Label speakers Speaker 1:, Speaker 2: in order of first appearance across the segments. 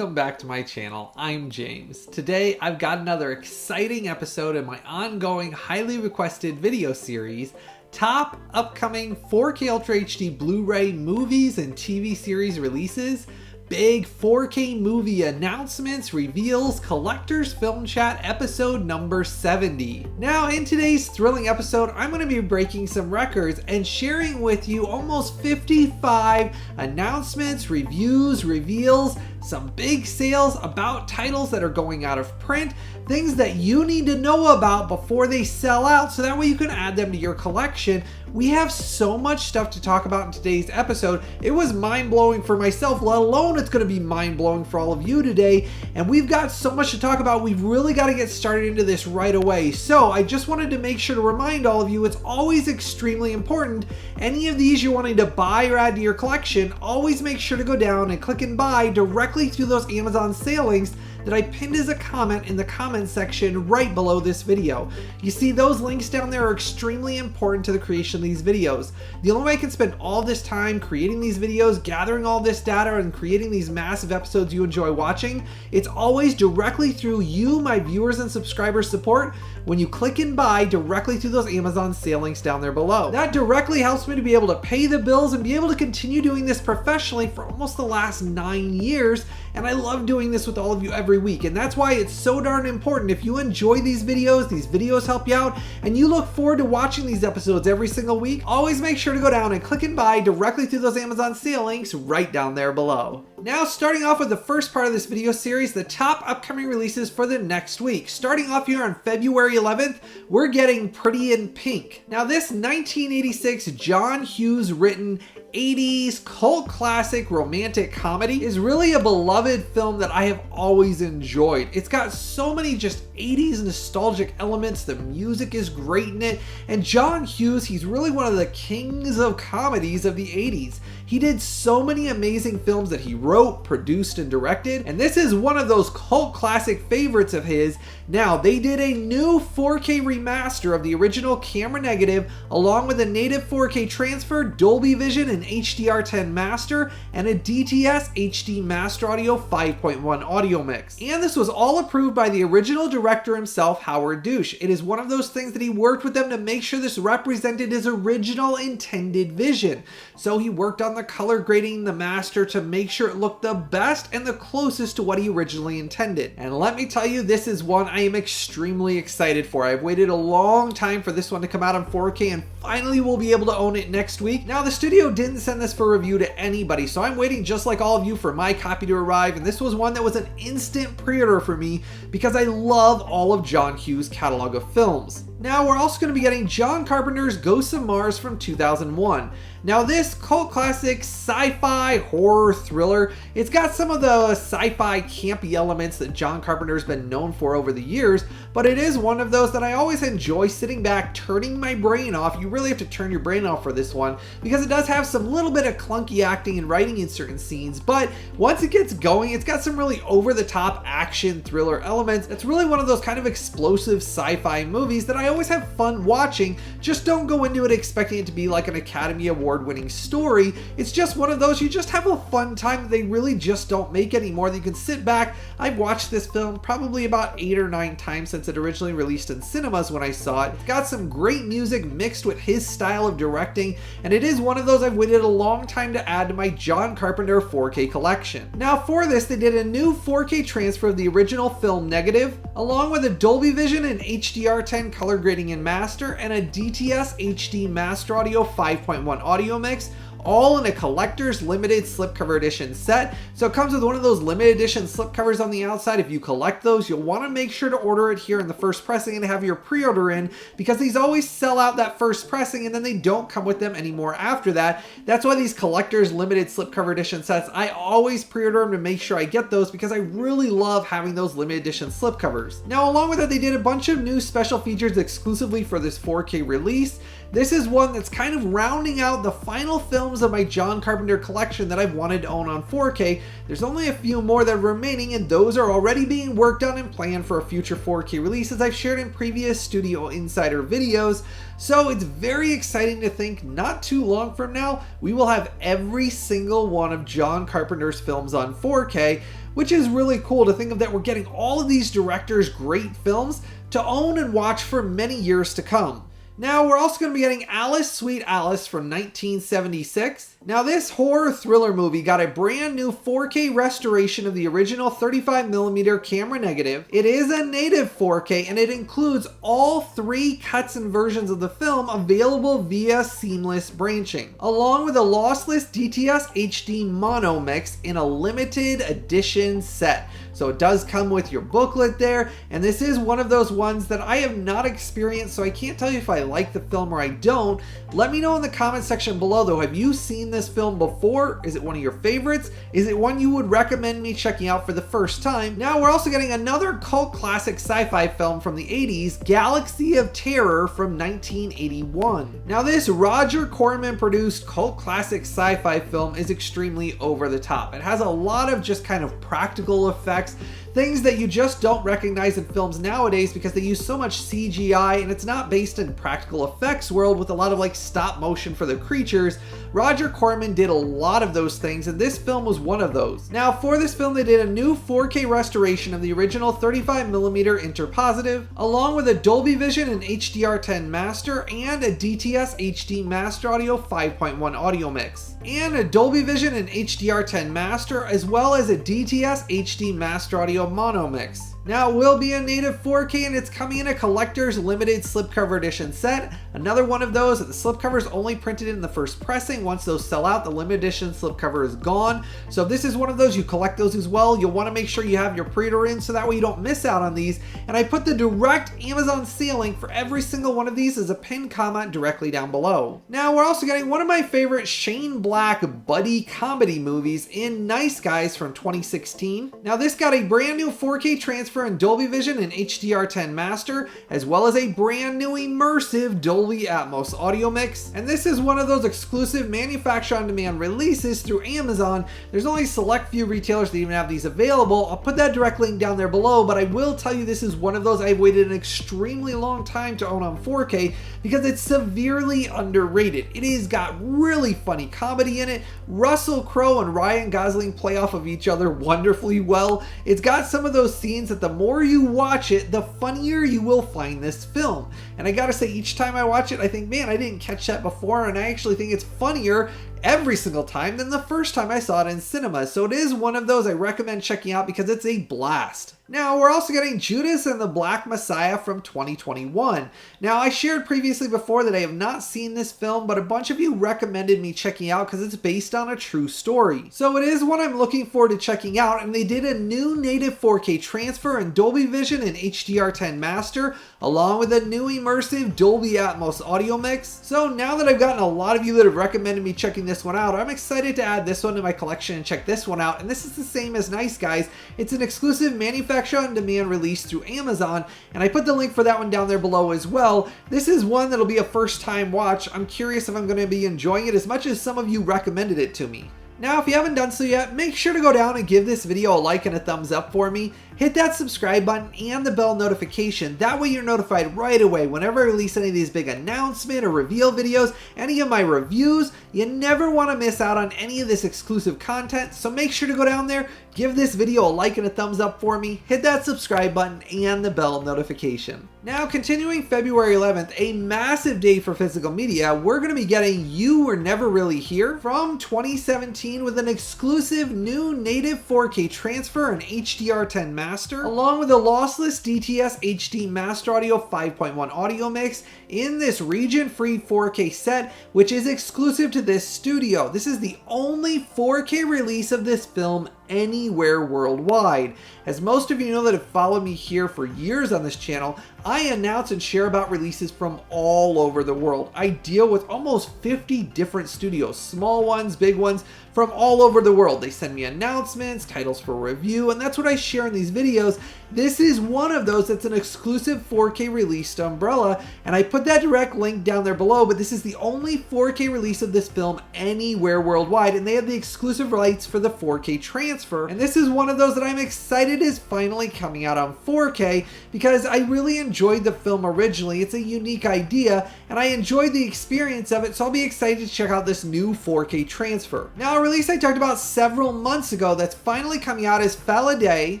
Speaker 1: welcome back to my channel. I'm James. Today I've got another exciting episode in my ongoing highly requested video series, Top Upcoming 4K Ultra HD Blu Ray Movies and TV Series Releases, Big 4K Movie Announcements, Reveals, Collectors Film Chat episode number 70. Now in today's thrilling episode, I'm going to be breaking some records and sharing with you almost 55 announcements, reviews, reveals, some big sales about titles that are going out of print, things that you need to know about before they sell out so that way you can add them to your collection. We have so much stuff to talk about in today's episode. It was mind-blowing for myself, let alone it's going to be mind-blowing for all of you today. And we've got so much to talk about, we've really got to get started into this right away. So I just wanted to make sure to remind all of you, it's always extremely important. Any of these you're wanting to buy or add to your collection, always make sure to go down and click and buy directly through those Amazon sale links that I pinned as a comment in the comment section right below this video. You see, those links down there are extremely important to the creation of these videos. The only way I can spend all this time creating these videos, gathering all this data, and creating these massive episodes you enjoy watching, it's always directly through you, my viewers and subscribers support, when you click and buy directly through those Amazon sale links down there below. That directly helps me to be able to pay the bills and be able to continue doing this professionally for almost the last 9 years, and I love doing this with all of you every week, and that's why it's so darn important. If you enjoy these videos help you out, and you look forward to watching these episodes every single week, always make sure to go down and click and buy directly through those Amazon sale links right down there below. Now, starting off with the first part of this video series, the top upcoming releases for the next week. Starting off here on February 11th, we're getting Pretty in Pink. Now, this 1986 John Hughes written 80s cult classic romantic comedy is really a beloved film that I have always enjoyed. It's got so many just 80s nostalgic elements, the music is great in it, and John Hughes, he's really one of the kings of comedies of the 80s. He did so many amazing films that he wrote, produced, and directed, and this is one of those cult classic favorites of his. Now, they did a new 4K remaster of the original camera negative, along with a native 4K transfer, Dolby Vision, and HDR10 master, and a DTS HD Master Audio 5.1 audio mix. And this was all approved by the original director himself, Howard Douche. It is one of those things that he worked with them to make sure this represented his original intended vision. So he worked on the color grading the master to make sure it looked the best and the closest to what he originally intended. And let me tell you, this is one I am extremely excited for. I've waited a long time for this one to come out on 4K, and finally we'll be able to own it next week. Now, the studio didn't send this for review to anybody, so I'm waiting just like all of you for my copy to arrive, and this was one that was an instant pre-order for me because I love all of John Hughes' catalog of films. Now, we're also going to be getting John Carpenter's Ghosts of Mars from 2001. Now, this cult classic sci-fi horror thriller, it's got some of the sci-fi campy elements that John Carpenter's been known for over the years, but it is one of those that I always enjoy sitting back, turning my brain off. You really have to turn your brain off for this one because it does have some little bit of clunky acting and writing in certain scenes, but once it gets going, it's got some really over-the-top action thriller elements. It's really one of those kind of explosive sci-fi movies that I always have fun watching. Just don't go into it expecting it to be like an Academy Award-winning story. It's just one of those you just have a fun time that they really just don't make anymore, that you can sit back. I've watched this film probably about 8 or 9 times since it originally released in cinemas when I saw it. It's got some great music mixed with his style of directing, and it is one of those I've waited a long time to add to my John Carpenter 4K collection. Now, for this, they did a new 4K transfer of the original film negative, along with a Dolby Vision and HDR10 color grading and master, and a DTS HD Master Audio 5.1 audio mix, all in a collector's limited slipcover edition set. So it comes with one of those limited edition slipcovers on the outside. If you collect those, you'll want to make sure to order it here in the first pressing and have your pre-order in, because these always sell out that first pressing and then they don't come with them anymore after that. That's why these collector's limited slipcover edition sets, I always pre-order them to make sure I get those because I really love having those limited edition slipcovers. Now, along with that, they did a bunch of new special features exclusively for this 4K release. This is one that's kind of rounding out the final films of my John Carpenter collection that I've wanted to own on 4K. There's only a few more that are remaining, and those are already being worked on and planned for a future 4K release, as I've shared in previous Studio Insider videos. So it's very exciting to think not too long from now, we will have every single one of John Carpenter's films on 4K, which is really cool to think of that we're getting all of these directors' great films to own and watch for many years to come. Now, we're also going to be getting Alice, Sweet Alice from 1976. Now, this horror thriller movie got a brand new 4K restoration of the original 35mm camera negative. It is a native 4K, and it includes all 3 cuts and versions of the film available via seamless branching, along with a lossless DTS HD mono mix in a limited edition set. So it does come with your booklet there, and this is one of those ones that I have not experienced, so I can't tell you if I like the film or I don't. Let me know in the comment section below though, have you seen this film before? Is it one of your favorites? Is it one you would recommend me checking out for the first time? Now we're also getting another cult classic sci-fi film from the 80s, Galaxy of Terror from 1981. Now this Roger Corman produced cult classic sci-fi film is extremely over the top. It has a lot of just kind of practical effects, things that you just don't recognize in films nowadays because they use so much CGI, and it's not based in practical effects world with a lot of like stop motion for the creatures. Roger Corman did a lot of those things, and this film was one of those. Now for this film they did a new 4K restoration of the original 35mm interpositive, along with a Dolby Vision and HDR10 master and a DTS HD Master Audio 5.1 audio mix, and a Dolby Vision and HDR10 master, as well as a DTS HD Master Audio mono mix. Now it will be a native 4K, and it's coming in a collector's limited slipcover edition set. Another one of those that the slipcover is only printed in the first pressing. Once those sell out, the limited edition slipcover is gone. So if this is one of those, you collect those as well, you'll want to make sure you have your pre-order in so that way you don't miss out on these. And I put the direct Amazon sale link for every single one of these as a pinned comment directly down below. Now we're also getting one of my favorite Shane Black buddy comedy movies in Nice Guys from 2016. Now this got a brand new 4K transfer in Dolby Vision and HDR10 master, as well as a brand new immersive Dolby Atmos audio mix. And this is one of those exclusive manufacturer on demand releases through Amazon. There's only a select few retailers that even have these available. I'll put that direct link down there below, but I will tell you this is one of those I've waited an extremely long time to own on 4K because it's severely underrated. It has got really funny comedy in it. Russell Crowe and Ryan Gosling play off of each other wonderfully well. It's got some of those scenes that the more you watch it, the funnier you will find this film. And I gotta say, each time I watch it, I think, man, I didn't catch that before, and I actually think it's funnier every single time than the first time I saw it in cinema. So it is one of those I recommend checking out because it's a blast. Now we're also getting Judas and the Black Messiah from 2021. Now I shared previously before that I have not seen this film, but a bunch of you recommended me checking out because it's based on a true story. So it is one I'm looking forward to checking out, and they did a new native 4K transfer in Dolby Vision and HDR10 master, along with a new immersive Dolby Atmos audio mix. So now that I've gotten a lot of you that have recommended me checking this one out, I'm excited to add this one to my collection and check this one out. And this is the same as Nice Guys. It's an exclusive manufacturer on demand release through Amazon, and I put the link for that one down there below as well. This is one that'll be a first time watch. I'm curious if I'm going to be enjoying it as much as some of you recommended it to me. Now, if you haven't done so yet, make sure to go down and give this video a like and a thumbs up for me. Hit that subscribe button and the bell notification. That way you're notified right away whenever I release any of these big announcement or reveal videos, any of my reviews. You never want to miss out on any of this exclusive content, so make sure to go down there, give this video a like and a thumbs up for me, hit that subscribe button and the bell notification. Now, continuing February 11th, a massive day for physical media, we're going to be getting You Were Never Really Here from 2017 with an exclusive new native 4K transfer and HDR10 master, along with a lossless DTS HD Master Audio 5.1 audio mix in this region-free 4K set, which is exclusive to this studio. This is the only 4K release of this film anywhere worldwide. As most of you know that have followed me here for years on this channel, I announce and share about releases from all over the world. I deal with almost 50 different studios, small ones, big ones, from all over the world. They send me announcements, titles for review, and that's what I share in these videos. This is one of those that's an exclusive 4K release to Umbrella, and I put that direct link down there below, but this is the only 4K release of this film anywhere worldwide, and they have the exclusive rights for the 4K transfer. And this is one of those that I'm excited is finally coming out on 4K because I really enjoyed the film originally. It's a unique idea, and I enjoyed the experience of it, so I'll be excited to check out this new 4K transfer. Now, a release I talked about several months ago that's finally coming out is FELIDAE,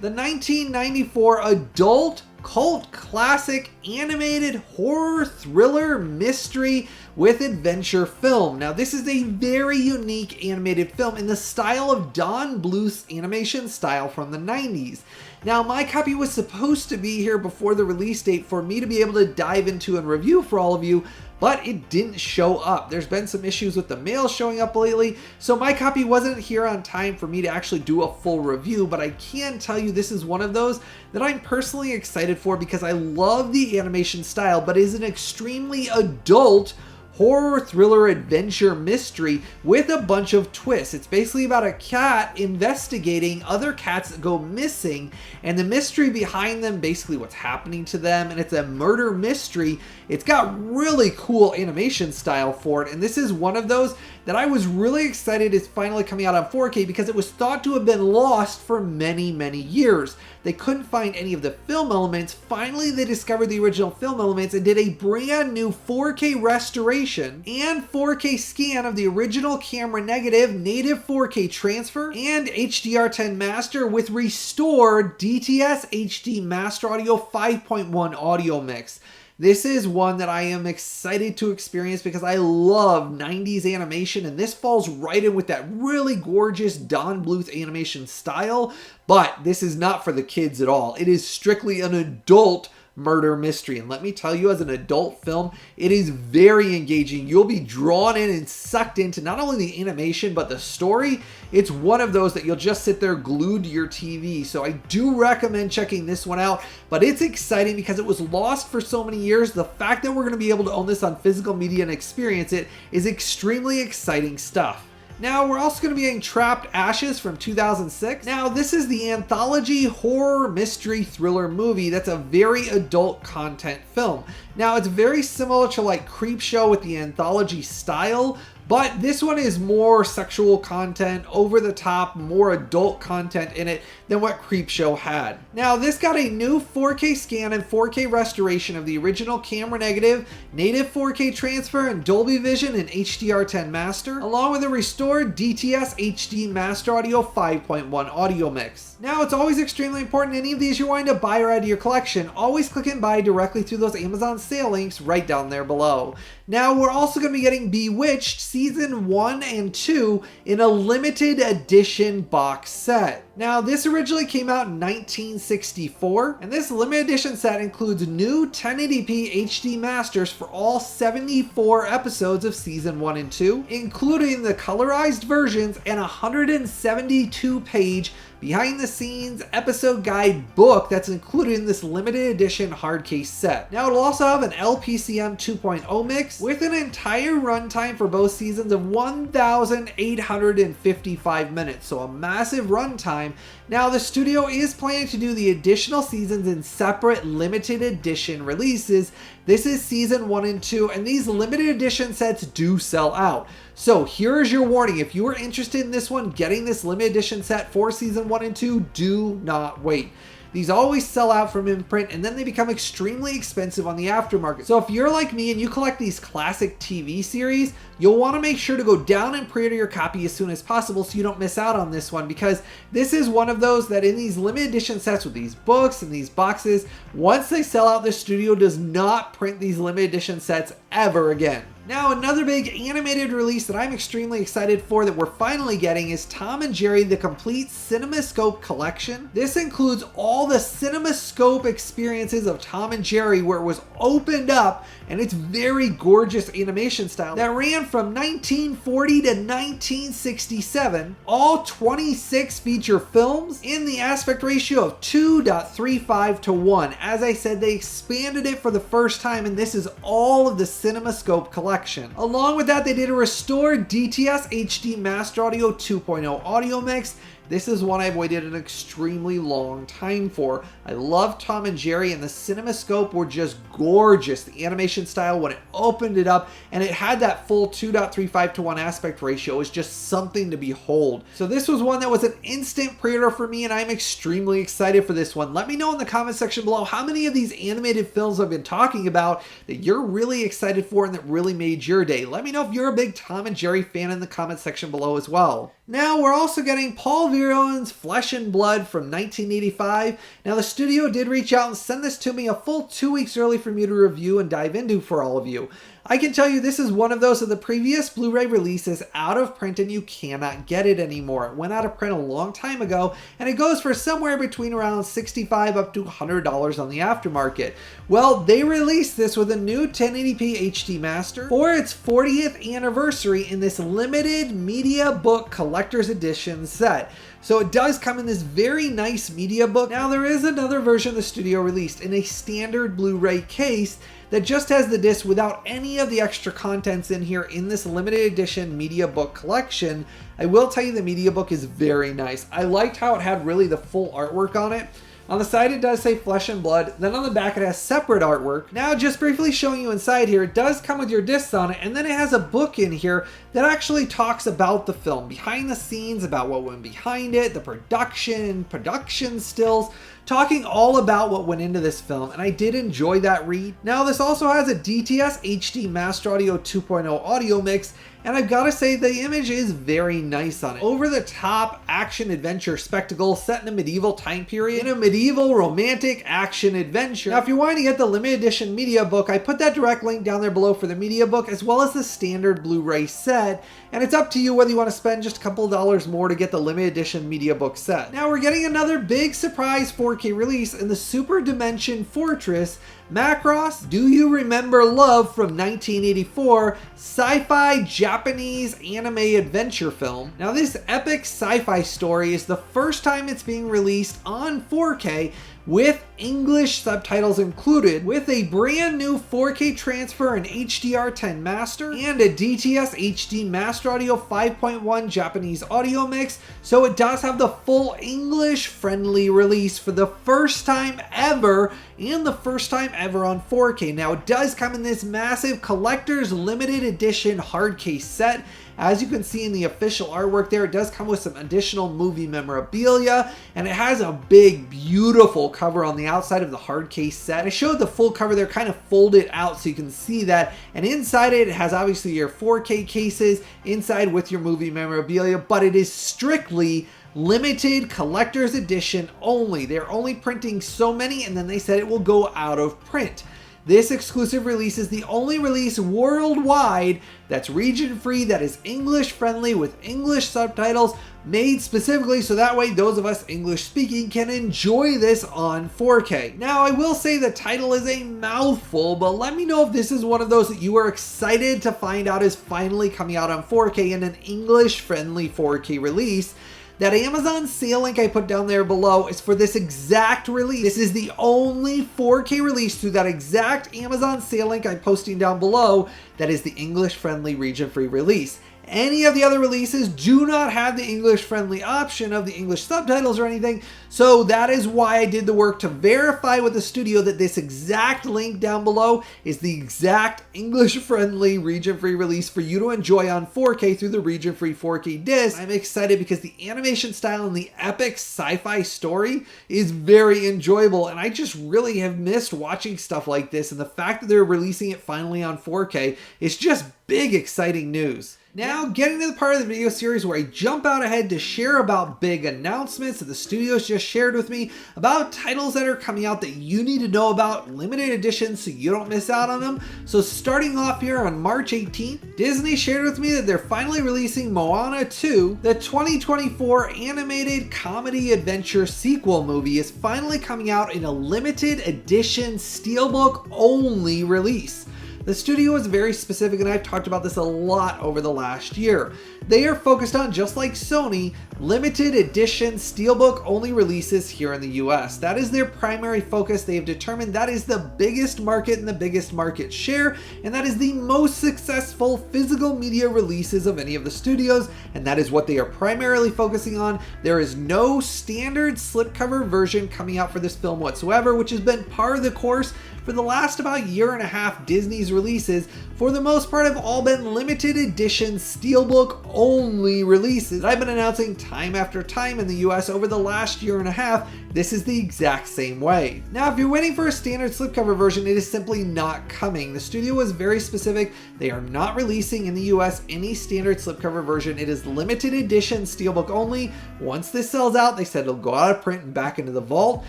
Speaker 1: the 1994 adult cult classic animated horror thriller mystery with adventure film. Now, this is a very unique animated film in the style of Don Bluth's animation style from the 90s. Now, my copy was supposed to be here before the release date for me to be able to dive into and review for all of you, but it didn't show up. There's been some issues with the mail showing up lately, so my copy wasn't here on time for me to actually do a full review, but I can tell you this is one of those that I'm personally excited for because I love the animation style, but is an extremely adult horror thriller adventure mystery with a bunch of twists. It's basically about a cat investigating other cats that go missing, and the mystery behind them, basically what's happening to them, and it's a murder mystery. It's got really cool animation style for it, and this is one of those that I was really excited is finally coming out on 4K because it was thought to have been lost for many, many years. They couldn't find any of the film elements. Finally, they discovered the original film elements and did a brand new 4K restoration and 4K scan of the original camera negative, native 4K transfer, and HDR10 master with restored DTS HD Master Audio 5.1 audio mix. This is one that I am excited to experience because I love 90s animation, and this falls right in with that really gorgeous Don Bluth animation style, but this is not for the kids at all. It is strictly an adult murder mystery, and let me tell you, as an adult film, it is very engaging. You'll be drawn in and sucked into not only the animation but the story. It's one of those that you'll just sit there glued to your TV, so I do recommend checking this one out. But it's exciting because it was lost for so many years. The fact that we're going to be able to own this on physical media and experience it is extremely exciting stuff. Now, we're also going to be getting Trapped Ashes from 2006. Now, this is the anthology horror mystery thriller movie that's a very adult content film. Now, it's very similar to like Creepshow with the anthology style, but this one is more sexual content, over the top, more adult content in it than what Creepshow had. Now, this got a new 4K scan and 4K restoration of the original camera negative, native 4K transfer, and Dolby Vision and HDR10 master, along with a restored DTS HD Master Audio 5.1 audio mix. Now, it's always extremely important any of these you're wanting to buy or add to your collection, always click and buy directly through those Amazon sale links right down there below. Now, we're also going to be getting Bewitched Season 1 and 2 in a limited edition box set. Now, this originally came out in 1964, and this limited edition set includes new 1080p HD masters for all 74 episodes of Season 1 and 2, including the colorized versions and a 172-page behind-the-scenes episode guide book that's included in this limited edition hard case set. Now, it'll also have an LPCM 2.0 mix with an entire runtime for both seasons of 1,855 minutes, so a massive runtime. Now, the studio is planning to do the additional seasons in separate limited edition releases. This is Season 1 and 2, and these limited edition sets do sell out. So here's your warning. If you are interested in this one, getting this limited edition set for Season 1 and 2, do not wait. These always sell out from imprint, and then they become extremely expensive on the aftermarket. So if you're like me and you collect these classic TV series, you'll want to make sure to go down and pre-order your copy as soon as possible so you don't miss out on this one, because this is one of those that in these limited edition sets with these books and these boxes, once they sell out, the studio does not print these limited edition sets ever again. Now, another big animated release that I'm extremely excited for that we're finally getting is Tom and Jerry: The Complete Cinemascope Collection. This includes all the Cinemascope experiences of Tom and Jerry, where it was opened up, and it's very gorgeous animation style that ran from 1940 to 1967, all 26 feature films in the aspect ratio of 2.35 to 1. As I said, they expanded it for the first time, and this is all of the Cinemascope collection. Along with that, they did a restored DTS HD Master Audio 2.0 audio mix, This is one I've waited an extremely long time for. I love Tom and Jerry, and the Cinemascope were just gorgeous. The animation style when it opened it up, and it had that full 2.35 to 1 aspect ratio, was just something to behold. So this was one that was an instant pre-order for me, and I'm extremely excited for this one. Let me know in the comment section below how many of these animated films I've been talking about that you're really excited for and that really made your day. Let me know if you're a big Tom and Jerry fan in the comment section below as well. Now we're also getting Paul Verhoeven's Flesh and Blood from 1985. Now the studio did reach out and send this to me a full 2 weeks early for me to review and dive into for all of you. I can tell you this is one of those of the previous Blu-ray releases out of print and you cannot get it anymore. It went out of print a long time ago and it goes for somewhere between around $65 up to $100 on the aftermarket. Well, they released this with a new 1080p HD master for its 40th anniversary in this limited Mediabook collector's edition set. So it does come in this very nice Mediabook. Now there is another version the studio released in a standard Blu-ray case that just has the disc without any of the extra contents in here in this limited edition Mediabook collection. I will tell you the Mediabook is very nice. I liked how it had really the full artwork on it. On the side it does say Flesh and Blood, then on the back it has separate artwork. Now just briefly showing you inside here, it does come with your discs on it, and then it has a book in here that actually talks about the film, behind the scenes, about what went behind it, the production stills, talking all about what went into this film, and I did enjoy that read. Now this also has a DTS HD Master Audio 2.0 audio mix, and I've got to say the image is very nice on it. Over the top action adventure spectacle set in a medieval time period, in a medieval romantic action adventure. Now if you're wanting to get the limited edition Mediabook, I put that direct link down there below for the Mediabook as well as the standard Blu-ray set, and it's up to you whether you want to spend just a couple of dollars more to get the limited edition Mediabook set. Now we're getting another big surprise 4K release in the Super Dimension Fortress MACROSS Do You Remember Love from 1984 sci-fi Japanese anime adventure film. Now this epic sci-fi story is the first time it's being released on 4K with English subtitles included, with a brand new 4K transfer and HDR10 master and a DTS HD Master Audio 5.1 Japanese audio mix, so it does have the full English friendly release for the first time ever, and the first time ever on 4K. Now it does come in this massive collector's limited edition hard case set. As you can see in the official artwork there, it does come with some additional movie memorabilia, and it has a big, beautiful cover on the outside of the hard case set. I showed the full cover there, kind of folded out so you can see that, and inside it has obviously your 4K cases inside with your movie memorabilia, but it is strictly limited collector's edition only. They're only printing so many, and then they said it will go out of print. This exclusive release is the only release worldwide that's region-free, that is English-friendly with English subtitles, made specifically so that way those of us English-speaking can enjoy this on 4K. Now, I will say the title is a mouthful, but let me know if this is one of those that you are excited to find out is finally coming out on 4K in an English-friendly 4K release. That Amazon sale link I put down there below is for this exact release. This is the only 4K release through that exact Amazon sale link I'm posting down below that is the English-friendly region-free release. Any of the other releases do not have the English-friendly option of the English subtitles or anything, so that is why I did the work to verify with the studio that this exact link down below is the exact English-friendly region-free release for you to enjoy on 4K through the region-free 4K disc. I'm excited because the animation style and the epic sci-fi story is very enjoyable, and I just really have missed watching stuff like this, and the fact that they're releasing it finally on 4K is just big, exciting news. Now, getting to the part of the video series where I jump out ahead to share about big announcements that the studios just shared with me, about titles that are coming out that you need to know about, limited editions so you don't miss out on them. So starting off here on March 18th, Disney shared with me that they're finally releasing MOANA 2. The 2024 animated comedy adventure sequel movie is finally coming out in a limited edition SteelBook only release. The studio is very specific, and I've talked about this a lot over the last year. They are focused on, just like Sony, limited edition SteelBook only releases here in the US. That is their primary focus. They have determined that is the biggest market and the biggest market share, and that is the most successful physical media releases of any of the studios, and that is what they are primarily focusing on. There is no standard slipcover version coming out for this film whatsoever, which has been par of the course for the last about year and a half. Disney's releases, for the most part, have all been limited edition SteelBook only releases. I've been announcing time after time in the US over the last year and a half. This is the exact same way. Now, if you're waiting for a standard slipcover version, it is simply not coming. The studio was very specific. They are not releasing in the US any standard slipcover version. It is limited edition SteelBook only. Once this sells out, they said it'll go out of print and back into the vault.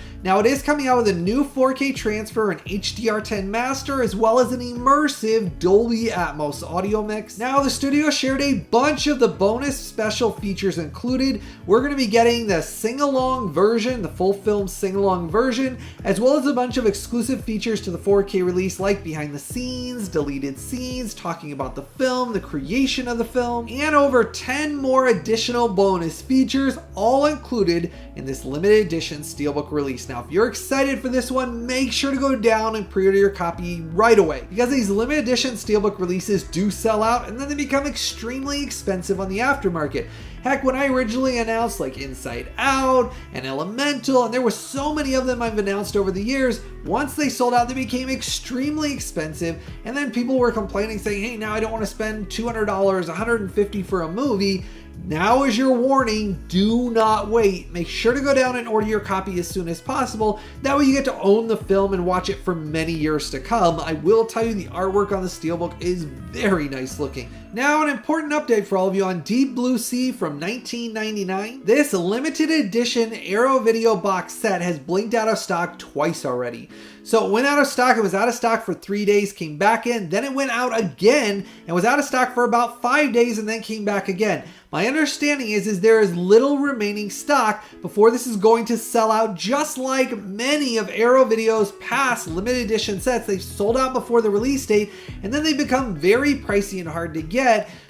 Speaker 1: Now, it is coming out with a new 4K transfer, an HDR10 master, as well as an immersive Dolby Atmos audio mix. Now, the studio shared a bunch of the bonus special features included. We're going to be getting the sing-along version, the full film sing-along version, as well as a bunch of exclusive features to the 4K release, like behind the scenes, deleted scenes, talking about the film, the creation of the film, and over 10 more additional bonus features, all included in this limited edition SteelBook release. Now, if you're excited for this one, make sure to go down and pre-order your copy right away, because these limited edition SteelBook releases do sell out and then they become extremely expensive on the aftermarket. Heck, when I originally announced like Inside Out and Elemental, and there were so many of them I've announced over the years, once they sold out, they became extremely expensive, and then people were complaining saying, hey, now I don't want to spend $200, $150 for a movie. Now is your warning, do not wait. Make sure to go down and order your copy as soon as possible. That way you get to own the film and watch it for many years to come. I will tell you, the artwork on the SteelBook is very nice looking. Now, an important update for all of you on Deep Blue Sea from 1999. This limited edition Arrow Video box set has blinked out of stock twice already. So it went out of stock, it was out of stock for 3 days, came back in, then it went out again and was out of stock for about 5 days and then came back again. My understanding is there is little remaining stock before this is going to sell out, just like many of Arrow Video's past limited edition sets. They've sold out before the release date and then they become very pricey and hard to get.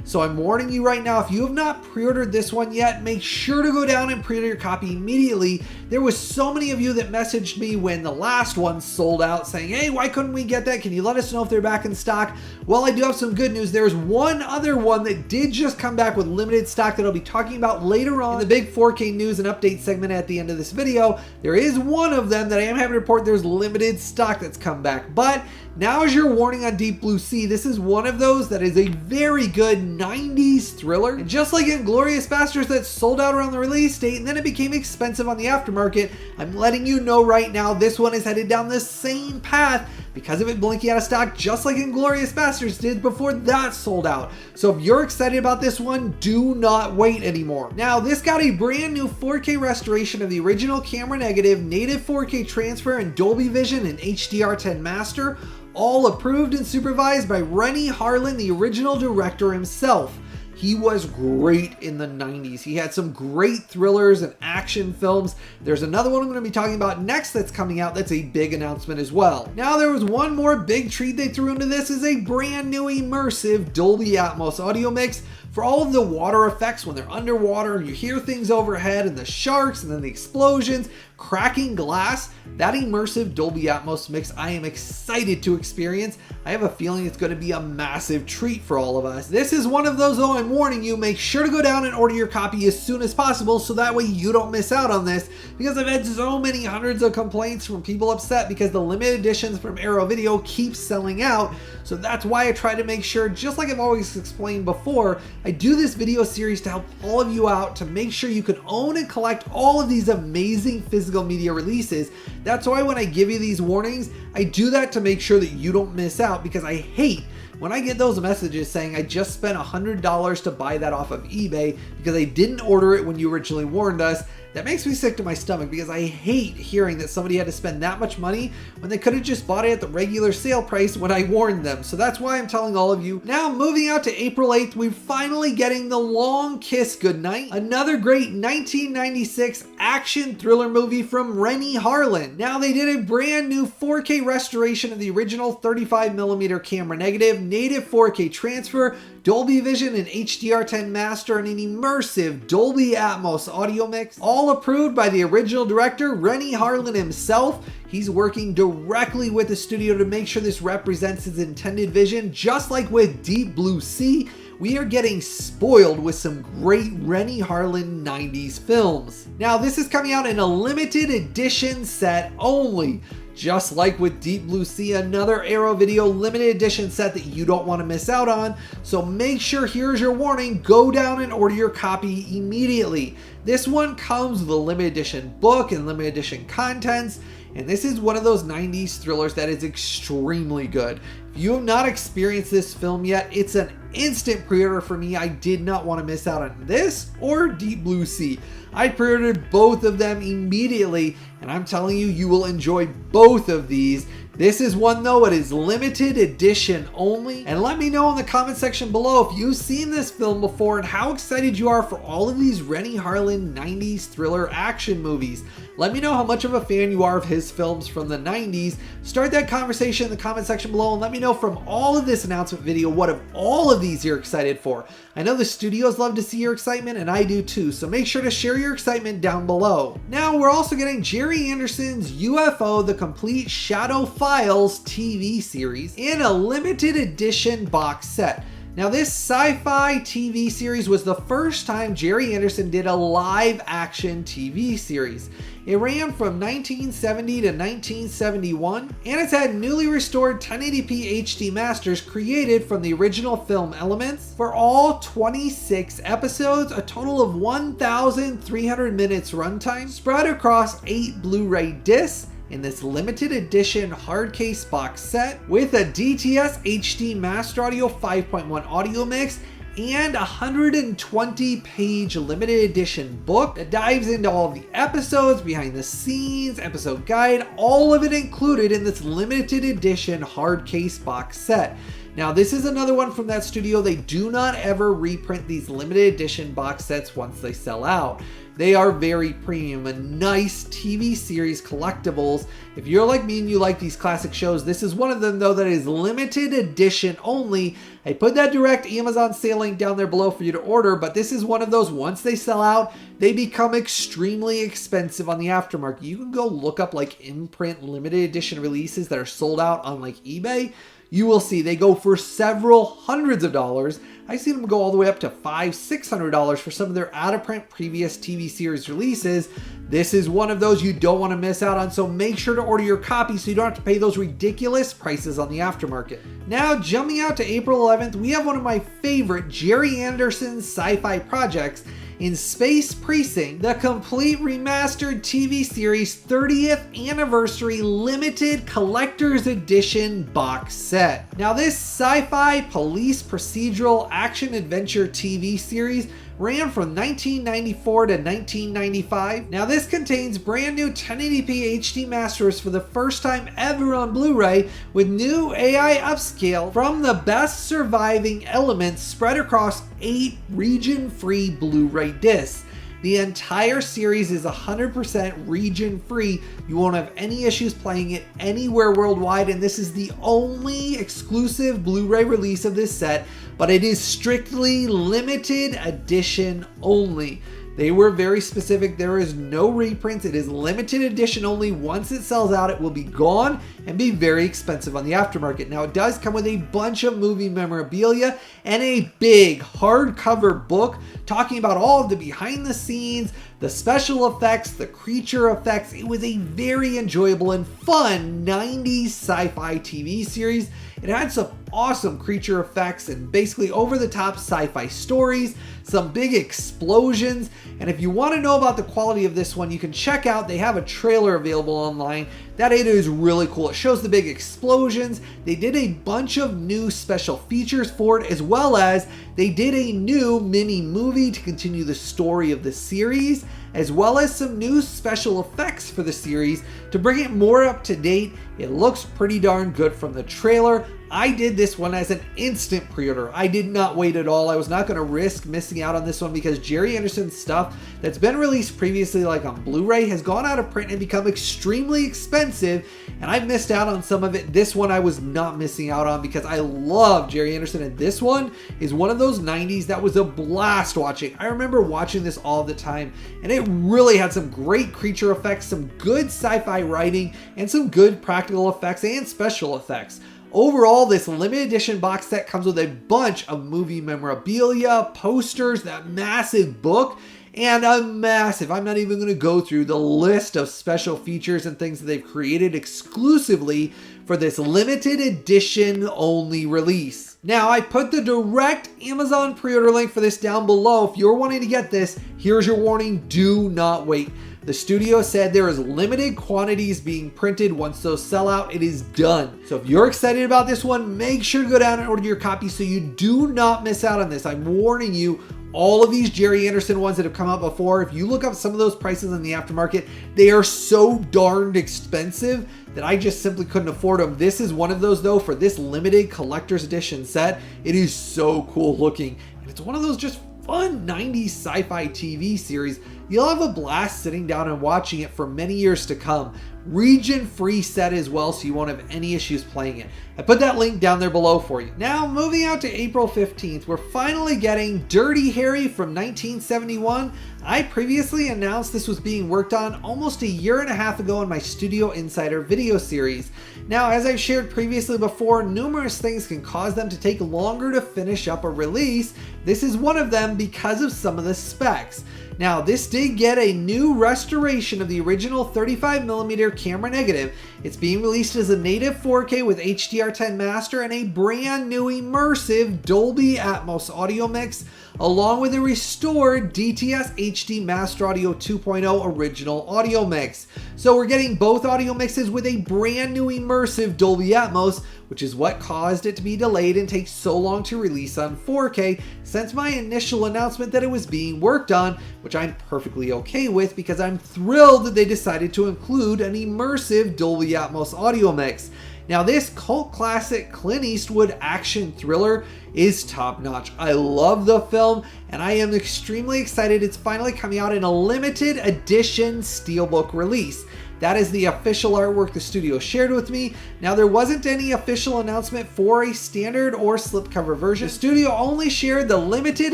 Speaker 1: So I'm warning you right now, if you have not pre-ordered this one yet, make sure to go down and pre-order your copy immediately. There was so many of you that messaged me when the last one sold out saying, hey, why couldn't we get that? Can you let us know if they're back in stock? Well, I do have some good news. There's one other one that did just come back with limited stock that I'll be talking about later on in the big 4K news and update segment at the end of this video. There is one of them that I am happy to report there's limited stock that's come back. But now is your warning on Deep Blue Sea. This is one of those that is a very good 90s thriller. And just like Inglourious Basterds that sold out around the release date and then it became expensive on the aftermarket, I'm letting you know right now this one is headed down the same path because of it blinking out of stock, just like Inglourious Basterds did before that sold out. So if you're excited about this one, do not wait anymore. Now, this got a brand new 4K restoration of the original camera negative, native 4K transfer, and Dolby Vision and HDR10 master, all approved and supervised by Renny Harlin, the original director himself. He was great in the 90s. He had some great thrillers and action films. There's another one I'm going to be talking about next that's coming out that's a big announcement as well. Now, there was one more big treat they threw into this, is a brand new immersive Dolby Atmos audio mix for all of the water effects when they're underwater and you hear things overhead and the sharks and then the explosions, cracking glass. That immersive Dolby Atmos mix I am excited to experience. I have a feeling it's going to be a massive treat for all of us. This is one of those, though, I'm warning you, make sure to go down and order your copy as soon as possible so that way you don't miss out on this, because I've had so many hundreds of complaints from people upset because the limited editions from Arrow Video keep selling out. So that's why I try to make sure, just like I've always explained before, I do this video series to help all of you out to make sure you can own and collect all of these amazing physical media releases. That's why when I give you these warnings, I do that to make sure that you don't miss out, because I hate when I get those messages saying I just spent $100 to buy that off of eBay because I didn't order it when you originally warned us. That makes me sick to my stomach because I hate hearing that somebody had to spend that much money when they could have just bought it at the regular sale price when I warned them. So that's why I'm telling all of you. Now moving out to April 8th, we're finally getting The Long Kiss Goodnight, another great 1996 action thriller movie from Renny Harlin. Now they did a brand new 4K restoration of the original 35mm camera negative, native 4K transfer, Dolby Vision and HDR10 master, and an immersive Dolby Atmos audio mix, all approved by the original director, Renny Harlin himself. He's working directly with the studio to make sure this represents his intended vision. Just like with Deep Blue Sea, we are getting spoiled with some great Renny Harlin 90s films. Now this is coming out in a limited edition set only. Just like with Deep Blue Sea, another Arrow Video limited edition set that you don't want to miss out on. So make sure, here's your warning, go down and order your copy immediately. This one comes with a limited edition book and limited edition contents. And this is one of those 90s thrillers that is extremely good. If you have not experienced this film yet, it's an instant pre-order for me. I did not want to miss out on this or Deep Blue Sea. I pre-ordered both of them immediately, and I'm telling you, you will enjoy both of these. This is one though, it is limited edition only. And let me know in the comment section below if you've seen this film before and how excited you are for all of these Renny Harlin 90s thriller action movies. Let me know how much of a fan you are of his films from the 90s. Start that conversation in the comment section below and let me know from all of this announcement video what of all of these you're excited for. I know the studios love to see your excitement and I do too, so make sure to share your excitement down below. Now we're also getting Jerry Anderson's UFO The Complete Shadow Files TV series in a limited edition box set. Now this sci-fi TV series was the first time Jerry Anderson did a live action TV series. It ran from 1970 to 1971, and it's had newly restored 1080p HD masters created from the original film elements for all 26 episodes, a total of 1,300 minutes runtime, spread across 8 Blu-ray discs in this limited edition hard case box set with a DTS HD Master Audio 5.1 audio mix and a 120-page limited edition book that dives into all of the episodes, behind the scenes, episode guide, all of it included in this limited edition hard case box set. Now this is another one from that studio. They do not ever reprint these limited edition box sets once they sell out. They are very premium and nice TV series collectibles. If you're like me and you like these classic shows, this is one of them though that is limited edition only. I put that direct Amazon sale link down there below for you to order, but this is one of those, once they sell out, they become extremely expensive on the aftermarket. You can go look up like in-print limited edition releases that are sold out on like eBay. You will see they go for several hundreds of dollars. I've seen them go all the way up to $500–600 for some of their out-of-print previous TV series releases. This is one of those you don't want to miss out on, so make sure to order your copy so you don't have to pay those ridiculous prices on the aftermarket. Now, jumping out to April 11th, we have one of my favorite Jerry Anderson sci-fi projects in Space Precinct, the complete remastered TV series 30th Anniversary Limited Collector's Edition box set. Now this sci-fi police procedural action-adventure TV series ran from 1994 to 1995. Now this contains brand new 1080p HD masters for the first time ever on Blu-ray with new AI upscale from the best surviving elements spread across 8 region-free Blu-ray discs. The entire series is 100% region-free. You won't have any issues playing it anywhere worldwide, and this is the only exclusive Blu-ray release of this set, but it is strictly limited edition only. They were very specific. There is no reprints. It is limited edition only. Once it sells out, it will be gone and be very expensive on the aftermarket. Now, it does come with a bunch of movie memorabilia and a big hardcover book talking about all of the behind the scenes, the special effects, the creature effects. It was a very enjoyable and fun 90s sci-fi TV series. It had some awesome creature effects and basically over-the-top sci-fi stories, some big explosions, and if you want to know about the quality of this one, you can check out, they have a trailer available online That 8 is really cool. It shows the big explosions. They did a bunch of new special features for it, as well as they did a new mini movie to continue the story of the series, as well as some new special effects for the series to bring it more up to date. It looks pretty darn good from the trailer. I did this one as an instant pre-order. I did not wait at all. I was not going to risk missing out on this one because Jerry Anderson's stuff that's been released previously, like on Blu-ray, has gone out of print and become extremely expensive, and I missed out on some of it. This one I was not missing out on because I love Jerry Anderson, and this one is one of those 90s that was a blast watching. I remember watching this all the time, and it really had some great creature effects, some good sci-fi writing, and some good practical effects and special effects. Overall, this limited edition box set comes with a bunch of movie memorabilia, posters, that massive book, and a massive, I'm not even going to go through the list of special features and things that they've created exclusively for this limited edition only release. Now, I put the direct Amazon pre-order link for this down below. If you're wanting to get this, here's your warning: do not wait. The studio said there is limited quantities being printed. Once those sell out, it is done. So if you're excited about this one, make sure to go down and order your copy so you do not miss out on this. I'm warning you, all of these Jerry Anderson ones that have come out before, if you look up some of those prices in the aftermarket, they are so darned expensive that I just simply couldn't afford them. This is one of those though, for this limited collector's edition set. It is so cool looking, and it's one of those just fun 90s sci-fi TV series. You'll have a blast sitting down and watching it for many years to come. Region-free set as well, so you won't have any issues playing it. I put that link down there below for you. Now, moving out to April 15th, we're finally getting Dirty Harry from 1971. I previously announced this was being worked on almost a year and a half ago in my Studio Insider video series. Now, as I've shared previously before, numerous things can cause them to take longer to finish up a release. This is one of them because of some of the specs. Now, this did get a new restoration of the original 35mm camera negative. It's being released as a native 4K with HDR10 master and a brand new immersive Dolby Atmos audio mix, along with a restored DTS HD Master Audio 2.0 original audio mix. So we're getting both audio mixes with a brand new immersive Dolby Atmos, which is what caused it to be delayed and take so long to release on 4K since my initial announcement that it was being worked on, which I'm perfectly okay with because I'm thrilled that they decided to include an immersive Dolby Atmos audio mix. Now, this cult classic Clint Eastwood action thriller is top notch. I love the film, and I am extremely excited it's finally coming out in a limited edition SteelBook release. That is the official artwork the studio shared with me. Now, there wasn't any official announcement for a standard or slipcover version. The studio only shared the limited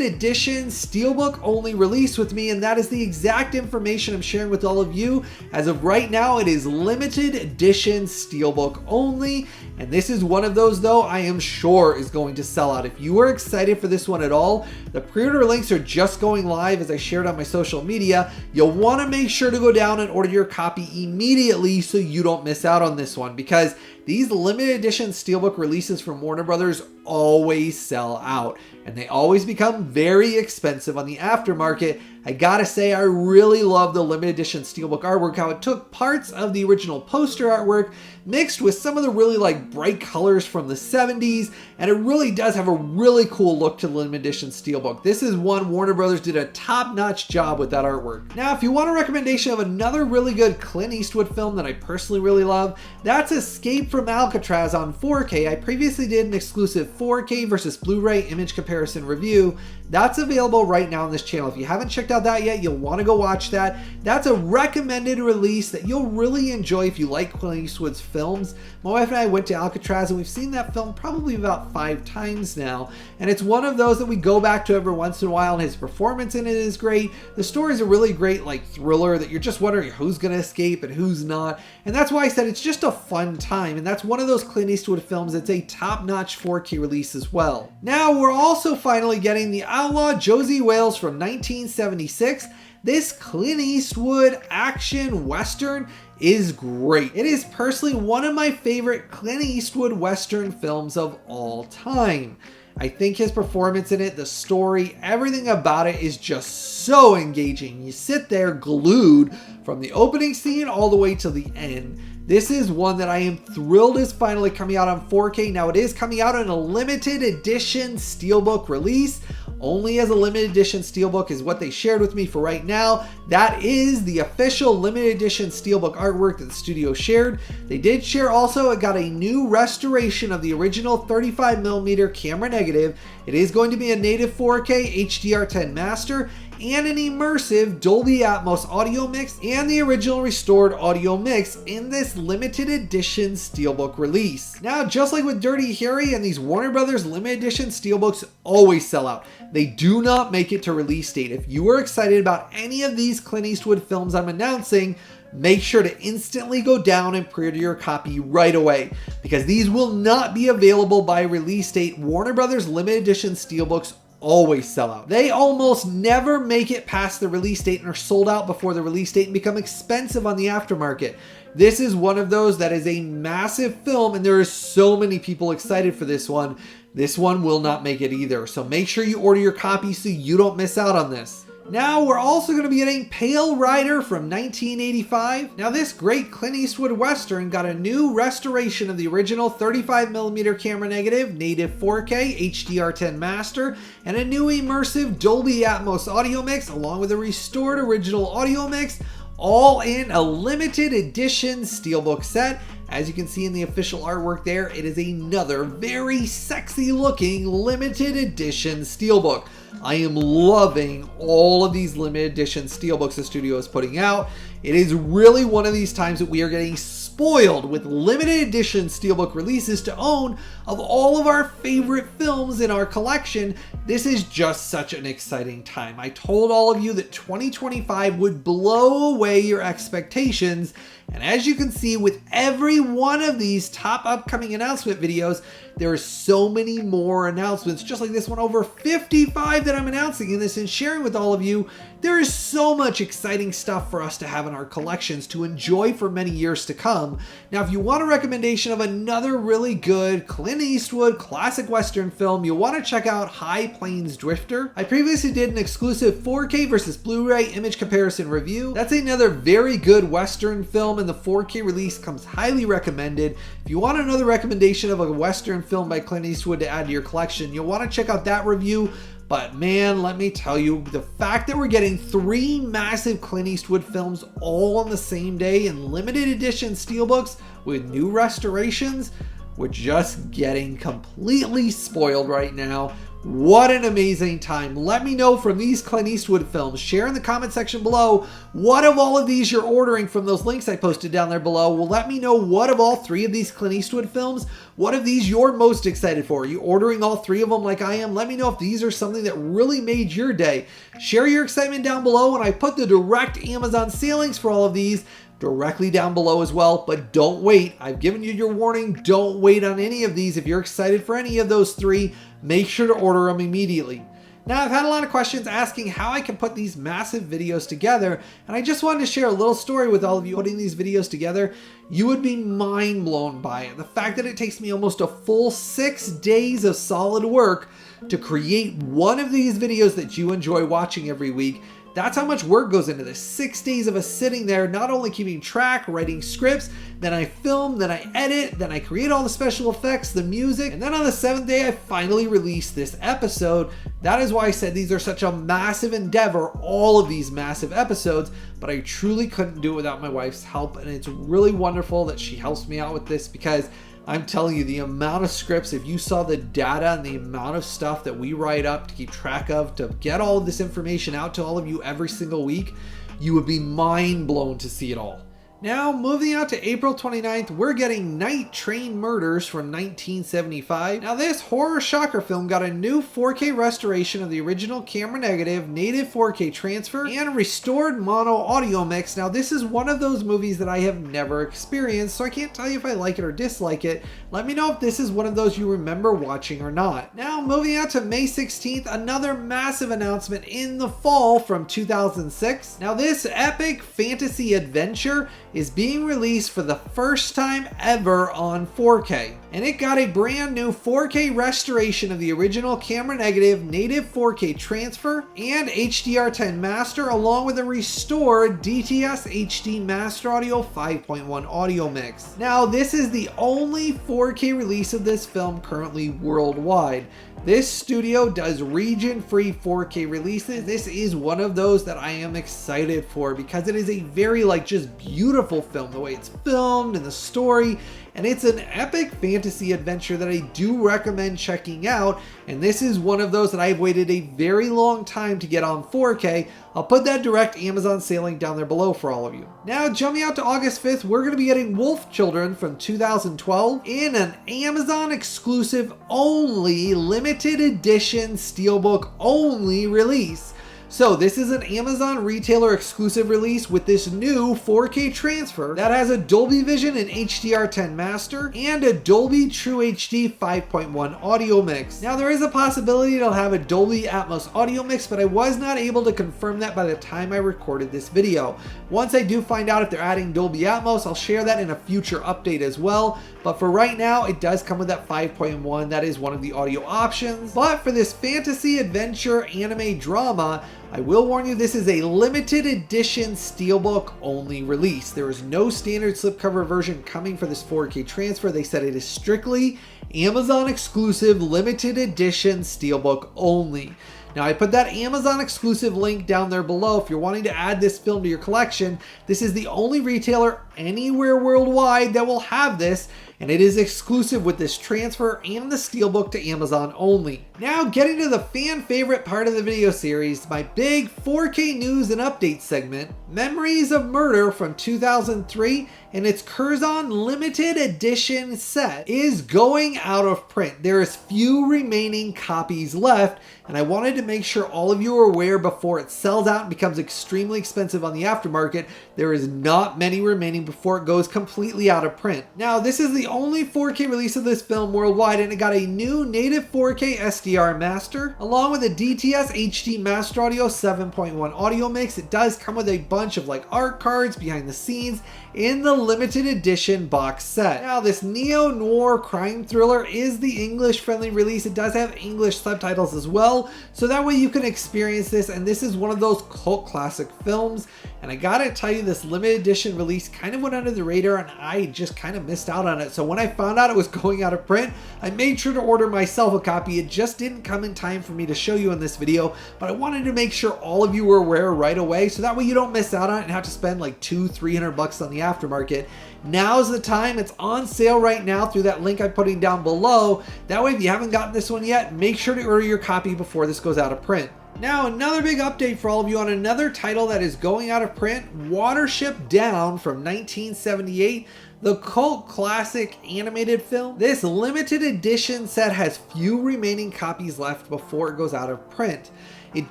Speaker 1: edition SteelBook only release with me, and that is the exact information I'm sharing with all of you. As of right now, it is limited edition SteelBook only, and this is one of those, though, I am sure is going to sell out. If you are excited for this one at all, the pre-order links are just going live as I shared on my social media. You'll want to make sure to go down and order your copy immediately so you don't miss out on this one, because these limited edition SteelBook releases from Warner Brothers always sell out, and they always become very expensive on the aftermarket. I gotta say, I really love the limited edition SteelBook artwork, how it took parts of the original poster artwork mixed with some of the really bright colors from the 70s, and it really does have a really cool look to the limited edition SteelBook. This is one Warner Brothers did a top-notch job with that artwork. Now, if you want a recommendation of another really good Clint Eastwood film that I personally really love, that's Escape from Alcatraz on 4K. I previously did an exclusive 4K versus Blu-ray image comparison review. That's available right now on this channel. If you haven't checked out that yet, you'll want to go watch that. That's a recommended release that you'll really enjoy if you like Clint Eastwood's films. My wife and I went to Alcatraz, and we've seen that film probably about 5 times now, and it's one of those that we go back to every once in a while, and his performance in it is great. The story is a really great thriller that you're just wondering who's going to escape and who's not, and that's why I said it's just a fun time, and that's one of those Clint Eastwood films that's a top-notch 4K release as well. Now, we're also finally getting the Outlaw Josie Wales from 1976. This Clint Eastwood action western is great. It is personally one of my favorite Clint Eastwood western films of all time. I think his performance in it, the story, everything about it is just so engaging. You sit there glued from the opening scene all the way to the end. This is one that I am thrilled is finally coming out on 4K. Now it is coming out in a limited edition SteelBook release. Only as a limited edition SteelBook is what they shared with me for right now. That is the official limited edition SteelBook artwork that the studio shared. They did share also it got a new restoration of the original 35mm camera negative. It is going to be a native 4K HDR10 master and an immersive Dolby Atmos audio mix and the original restored audio mix in this limited edition SteelBook release. Now, just like with Dirty Harry and these Warner Brothers limited edition SteelBooks always sell out. They do not make it to release date. If you are excited about any of these Clint Eastwood films I'm announcing, make sure to instantly go down and pre-order your copy right away, because these will not be available by release date. Warner Brothers limited edition SteelBooks always sell out. They almost never make it past the release date and are sold out before the release date and become expensive on the aftermarket. This is one of those that is a massive film, and there are so many people excited for this one. This one will not make it either, so make sure you order your copy so you don't miss out on this. Now we're also going to be getting Pale Rider from 1985. Now this great Clint Eastwood Western got a new restoration of the original 35mm camera negative, native 4K HDR10 master, and a new immersive Dolby Atmos audio mix along with a restored original audio mix, all in a limited edition SteelBook set. As you can see in the official artwork there, it is another very sexy looking limited edition SteelBook. I am loving all of these limited edition SteelBooks the studio is putting out. It is really one of these times that we are getting spoiled with limited edition SteelBook releases to own of all of our favorite films in our collection. This is just such an exciting time. I told all of you that 2025 would blow away your expectations, and as you can see with every one of these top upcoming announcement videos, there are so many more announcements, just like this one, over 55 that I'm announcing in this and sharing with all of you. There is so much exciting stuff for us to have in our collections to enjoy for many years to come. Now, if you want a recommendation of another really good Clint Eastwood classic Western film, you'll want to check out High Plains Drifter. I previously did an exclusive 4K versus Blu-ray image comparison review. That's another very good Western film, and the 4K release comes highly recommended. If you want another recommendation of a Western film by Clint Eastwood to add to your collection, you'll want to check out that review. But man, let me tell you, the fact that we're getting 3 massive Clint Eastwood films all on the same day in limited edition SteelBooks with new restorations, we're just getting completely spoiled right now. What an amazing time. Let me know from these Clint Eastwood films. Share in the comment section below what of all of these you're ordering from those links I posted down there below. Well, let me know what of all 3 of these Clint Eastwood films, what of these you're most excited for. Are you ordering all 3 of them like I am? Let me know if these are something that really made your day. Share your excitement down below, and I put the direct Amazon sale links for all of these directly down below as well. But don't wait. I've given you your warning. Don't wait on any of these. If you're excited for any of those 3, make sure to order them immediately. Now, I've had a lot of questions asking how I can put these massive videos together, and I just wanted to share a little story with all of you putting these videos together. You would be mind blown by it. The fact that it takes me almost a full 6 days of solid work to create one of these videos that you enjoy watching every week. That's how much work goes into this. 6 days of us sitting there, not only keeping track, writing scripts, then I film, then I edit, then I create all the special effects, the music, and then on the 7th day, I finally released this episode. That is why I said these are such a massive endeavor, all of these massive episodes, but I truly couldn't do it without my wife's help, and it's really wonderful that she helps me out with this, because I'm telling you, the amount of scripts, if you saw the data and the amount of stuff that we write up to keep track of, to get all of this information out to all of you every single week, you would be mind blown to see it all. Now, moving out to April 29th, we're getting Night Train Murders from 1975. Now, this horror shocker film got a new 4K restoration of the original camera negative, native 4K transfer, and restored mono audio mix. Now, this is one of those movies that I have never experienced, so I can't tell you if I like it or dislike it. Let me know if this is one of those you remember watching or not. Now, moving out to May 16th, another massive announcement in the fall from 2006. Now, this epic fantasy adventure is being released for the first time ever on 4K. And it got a brand new 4K restoration of the original camera negative, native 4K transfer, and HDR10 master, along with a restored DTS HD Master Audio 5.1 audio mix. Now, this is the only 4K release of this film currently worldwide. This studio does region-free 4K releases. This is one of those that I am excited for because it is a very just beautiful film, the way it's filmed and the story, and it's an epic fantasy adventure that I do recommend checking out, and this is one of those that I've waited a very long time to get on 4K. I'll put that direct Amazon sale link down there below for all of you. Now, jumping out to August 5th, we're going to be getting Wolf Children from 2012 in an Amazon exclusive only limited edition SteelBook only release. So this is an Amazon retailer exclusive release with this new 4K transfer that has a Dolby Vision and HDR10 master and a Dolby True HD 5.1 audio mix. Now there is a possibility it'll have a Dolby Atmos audio mix, but I was not able to confirm that by the time I recorded this video. Once I do find out if they're adding Dolby Atmos, I'll share that in a future update as well. But for right now, it does come with that 5.1. That is one of the audio options. But for this fantasy, adventure, anime, drama, I will warn you, this is a limited edition SteelBook only release. There is no standard slipcover version coming for this 4K transfer. They said it is strictly Amazon exclusive limited edition SteelBook only. Now, I put that Amazon exclusive link down there below if you're wanting to add this film to your collection. This is the only retailer anywhere worldwide that will have this, and it is exclusive with this transfer and the SteelBook to Amazon only. Now, getting to the fan favorite part of the video series, my big 4K news and update segment, Memories of Murder from 2003 and its Curzon limited edition set is going out of print. There is few remaining copies left, and I wanted to make sure all of you are aware before it sells out and becomes extremely expensive on the aftermarket. There is not many remaining before it goes completely out of print. Now, this is the only 4K release of this film worldwide, and it got a new native 4K SDR master along with a DTS HD Master Audio 7.1 audio mix. It does come with a bunch of art cards behind the scenes in the limited edition box set. Now, this neo-noir crime thriller is the English-friendly release. It does have English subtitles as well, so that way you can experience this, and this is one of those cult classic films. And I gotta tell you, this limited edition release kind of went under the radar, and I just kind of missed out on it. So when I found out it was going out of print, I made sure to order myself a copy. It just didn't come in time for me to show you in this video, but I wanted to make sure all of you were aware right away, so that way you don't miss out on it and have to spend like $200-300 on the aftermarket. Now's the time. It's on sale right now through that link I'm putting down below. That way, if you haven't gotten this one yet, make sure to order your copy before this goes out of print. Now, another big update for all of you on another title that is going out of print, Watership Down from 1978, the cult classic animated film. This limited edition set has few remaining copies left before it goes out of print. It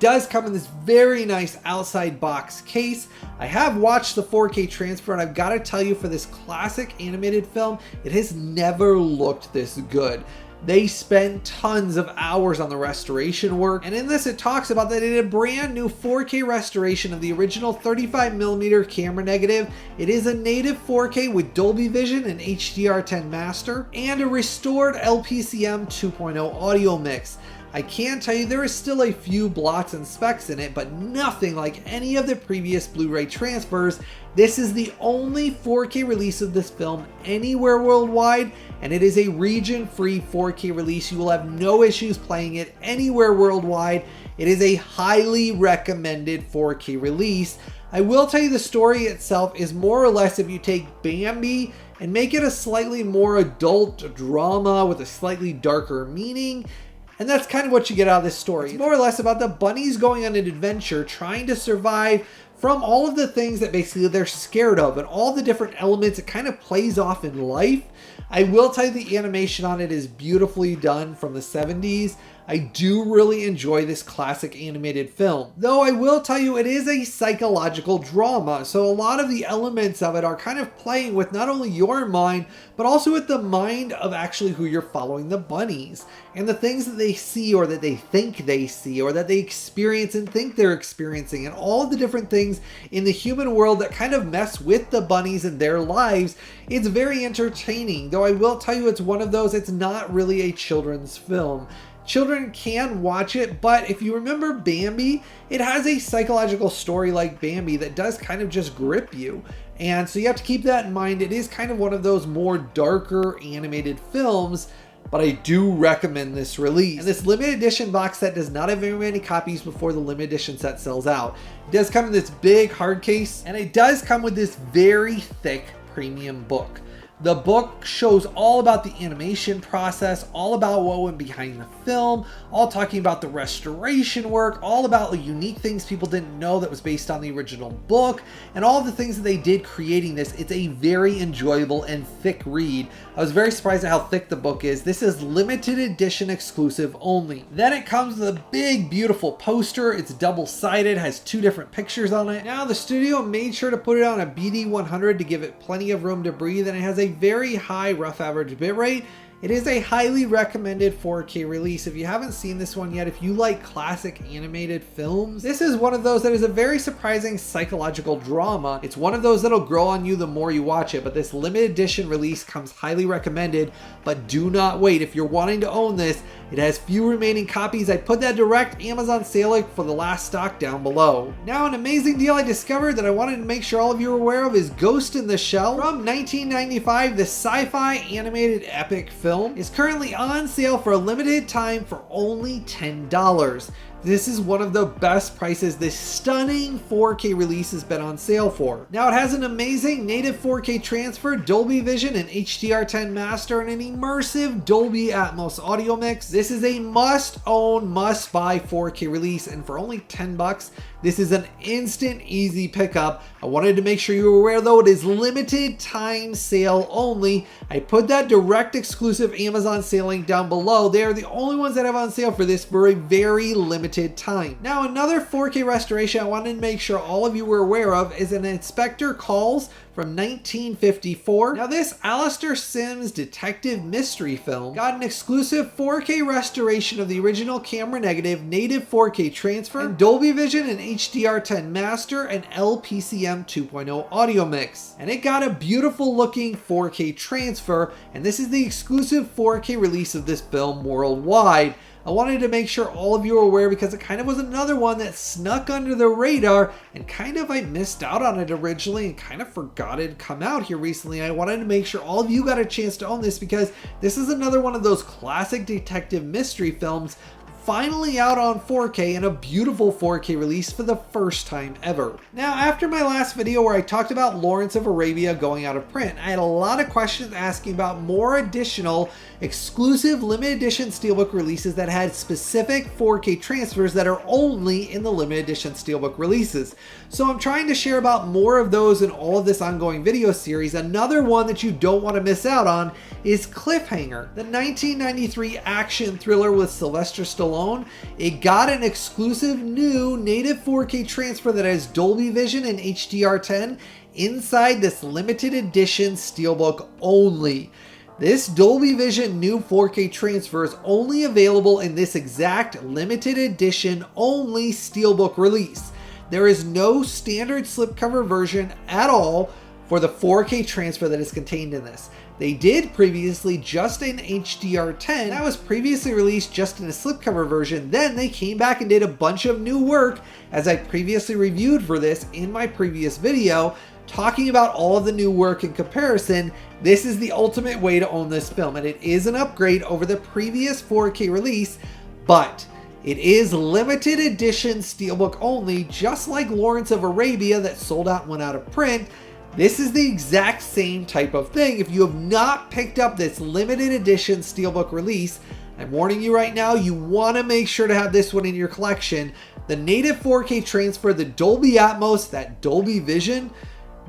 Speaker 1: does come in this very nice outside box case. I have watched the 4K transfer, and I've got to tell you, for this classic animated film, it has never looked this good. They spent tons of hours on the restoration work, and in this it talks about that it is a brand new 4K restoration of the original 35mm camera negative. It is a native 4K with Dolby Vision and HDR10 master, and a restored LPCM 2.0 audio mix. I can tell you there is still a few blots and specks in it, but nothing like any of the previous Blu-ray transfers. This is the only 4K release of this film anywhere worldwide, and it is a region-free 4K release. You will have no issues playing it anywhere worldwide. It is a highly recommended 4K release. I will tell you, the story itself is more or less, if you take Bambi and make it a slightly more adult drama with a slightly darker meaning, and that's kind of what you get out of this story. It's more or less about the bunnies going on an adventure, trying to survive from all of the things that basically they're scared of and all the different elements it kind of plays off in life. I will tell you, the animation on it is beautifully done from the 70s. I do really enjoy this classic animated film. Though I will tell you, it is a psychological drama, so a lot of the elements of it are kind of playing with not only your mind, but also with the mind of actually who you're following, the bunnies, and the things that they see, or that they think they see, or that they experience and think they're experiencing, and all of the different things in the human world that kind of mess with the bunnies and their lives. It's very entertaining, though though I will tell you it's one of those, it's not really a children's film. Children can watch it, but if you remember Bambi, it has a psychological story like Bambi that does kind of just grip you. And so you have to keep that in mind. It is kind of one of those more darker animated films, but I do recommend this release. And this limited edition box set does not have very many copies before the limited edition set sells out. It does come in this big hard case, and it does come with this very thick premium book. The book shows all about the animation process, all about what went behind the film, all talking about the restoration work, all about the unique things people didn't know that was based on the original book, and all the things that they did creating this. It's a very enjoyable and thick read. I was very surprised at how thick the book is. This is limited edition exclusive only. Then it comes with a big, beautiful poster. It's double-sided, has 2 different pictures on it. Now, the studio made sure to put it on a BD100 to give it plenty of room to breathe, and it has a very high rough average bitrate. It is a highly recommended 4K release. If you haven't seen this one yet, if you like classic animated films, this is one of those that is a very surprising psychological drama. It's one of those that'll grow on you the more you watch it, but this limited edition release comes highly recommended, but do not wait. If you're wanting to own this, it has few remaining copies. I put that direct Amazon sale link for the last stock down below. Now, an amazing deal I discovered that I wanted to make sure all of you are aware of is Ghost in the Shell. From 1995, the sci-fi animated epic film is currently on sale for a limited time for only $10. This is one of the best prices this stunning 4K release has been on sale for. Now, it has an amazing native 4K transfer, Dolby Vision, and HDR10 master, and an immersive Dolby Atmos audio mix. This is a must-own, must-buy 4K release, and for only $10, this is an instant, easy pickup. I wanted to make sure you were aware, though, it is limited time sale only. I put that direct exclusive Amazon sale link down below. They are the only ones that have on sale for this for a very limited time. Now, another 4K restoration I wanted to make sure all of you were aware of is an Inspector Calls from 1954. Now, this Alistair Sims detective mystery film got an exclusive 4K restoration of the original camera negative, native 4K transfer, and Dolby Vision and HDR10 master, and LPCM 2.0 audio mix. And it got a beautiful looking 4K transfer, and this is the exclusive 4K release of this film worldwide. I wanted to make sure all of you are aware because it kind of was another one that snuck under the radar and kind of I missed out on it originally and kind of forgot it had come out here recently. I wanted to make sure all of you got a chance to own this because this is another one of those classic detective mystery films finally out on 4K and a beautiful 4K release for the first time ever. Now, after my last video where I talked about Lawrence of Arabia going out of print, I had a lot of questions asking about more additional exclusive limited edition SteelBook releases that had specific 4K transfers that are only in the limited edition SteelBook releases. So I'm trying to share about more of those in all of this ongoing video series. Another one that you don't want to miss out on is Cliffhanger, the 1993 action thriller with Sylvester Stallone. It got an exclusive new native 4K transfer that has Dolby Vision and HDR10 inside this limited edition SteelBook only. This Dolby Vision new 4K transfer is only available in this exact limited edition only SteelBook release. There is no standard slipcover version at all for the 4K transfer that is contained in this. They did previously just in HDR10. That was previously released just in a slipcover version. Then they came back and did a bunch of new work, as I previously reviewed for this in my previous video, talking about all of the new work in comparison. This is the ultimate way to own this film, and it is an upgrade over the previous 4K release, but it is limited edition SteelBook only, just like Lawrence of Arabia that sold out and went out of print. This is the exact same type of thing. If you have not picked up this limited edition SteelBook release, I'm warning you right now, you want to make sure to have this one in your collection. The native 4K transfer, the Dolby Atmos, that Dolby Vision,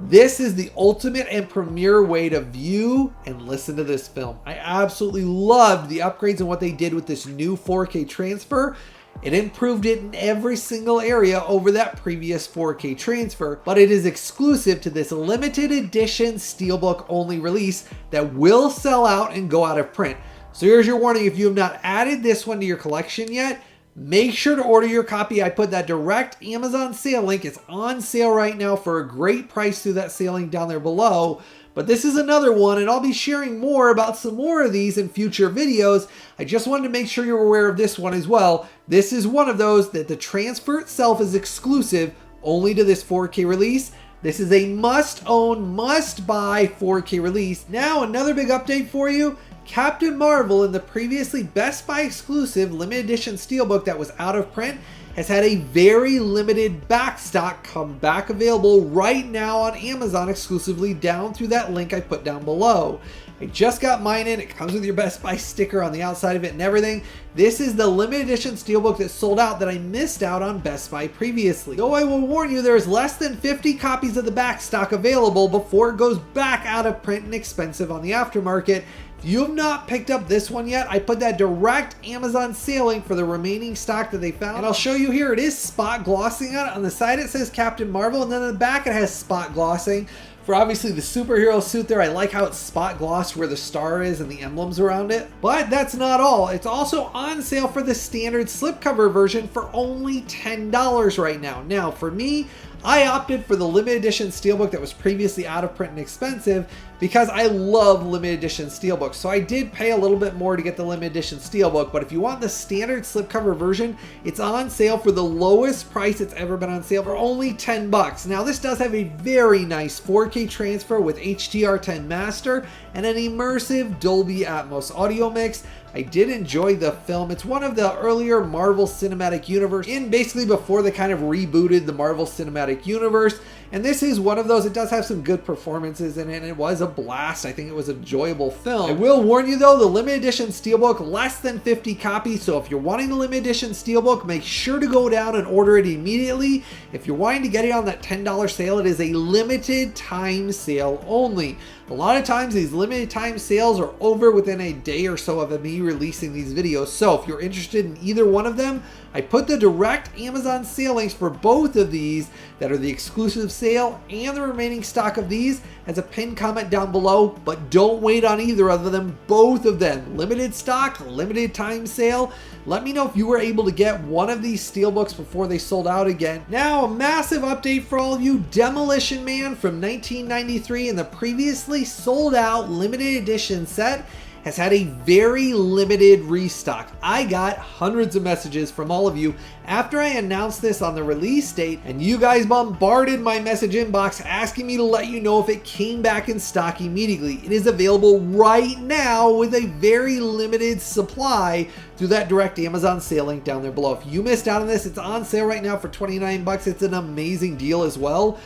Speaker 1: this is the ultimate and premier way to view and listen to this film. I absolutely loved the upgrades and what they did with this new 4K transfer. It improved it in every single area over that previous 4K transfer, but it is exclusive to this limited edition SteelBook only release that will sell out and go out of print. So here's your warning, if you have not added this one to your collection yet, make sure to order your copy. I put that direct Amazon sale link. It's on sale right now for a great price through that sale link down there below. But But this is another one, and I'll be sharing more about some more of these in future videos. I just wanted to make sure you're aware of this one as well. This is one of those that the transfer itself is exclusive only to this 4K release. This is a must-own, must-buy 4K release. Now, another big update for you. Captain Marvel, in the previously Best Buy exclusive limited edition steelbook that was out of print, has had a very limited backstock come back available right now on Amazon exclusively down through that link I put down below. I just got mine in. It comes with your Best Buy sticker on the outside of it and everything. This is the limited edition steelbook that sold out that I missed out on Best Buy previously. Though I will warn you, there's less than 50 copies of the backstock available before it goes back out of print and expensive on the aftermarket. If you have not picked up this one yet, I put that direct Amazon sale link for the remaining stock that they found. And I'll show you here, it is spot glossing on it. On the side it says Captain Marvel, and then on the back it has spot glossing. For obviously the superhero suit there, I like how it's spot glossed where the star is and the emblems around it. But that's not all. It's also on sale for the standard slipcover version for only $10 right now. Now for me, I opted for the limited edition steelbook that was previously out of print and expensive because I love limited edition steelbooks. So I did pay a little bit more to get the limited edition steelbook, but if you want the standard slipcover version, it's on sale for the lowest price it's ever been on sale for only $10. Now this does have a very nice 4K transfer with HDR10 master and an immersive Dolby Atmos audio mix. I did enjoy the film. It's one of the earlier Marvel Cinematic Universe, in basically before they kind of rebooted the Marvel Cinematic Universe. And this is one of those, it does have some good performances in it, and it was a blast. I think it was an enjoyable film. I will warn you though, the limited edition steelbook, less than 50 copies. So if you're wanting the limited edition steelbook, make sure to go down and order it immediately. If you're wanting to get it on that $10 sale, it is a limited time sale only. A lot of times these limited time sales are over within a day or so of me releasing these videos. So if you're interested in either one of them, I put the direct Amazon sale links for both of these that are the exclusive sale and the remaining stock of these as a pinned comment down below, but don't wait on either of them, both of them. Limited stock, limited time sale. Let me know if you were able to get one of these steelbooks before they sold out again. Now, a massive update for all of you. Demolition Man from 1993 and the previously sold out limited edition set has had a very limited restock. I got hundreds of messages from all of you after I announced this on the release date, and you guys bombarded my message inbox asking me to let you know if it came back in stock immediately. It is available right now with a very limited supply through that direct Amazon sale link down there below. If you missed out on this, it's on sale right now for $29. It's an amazing deal as well,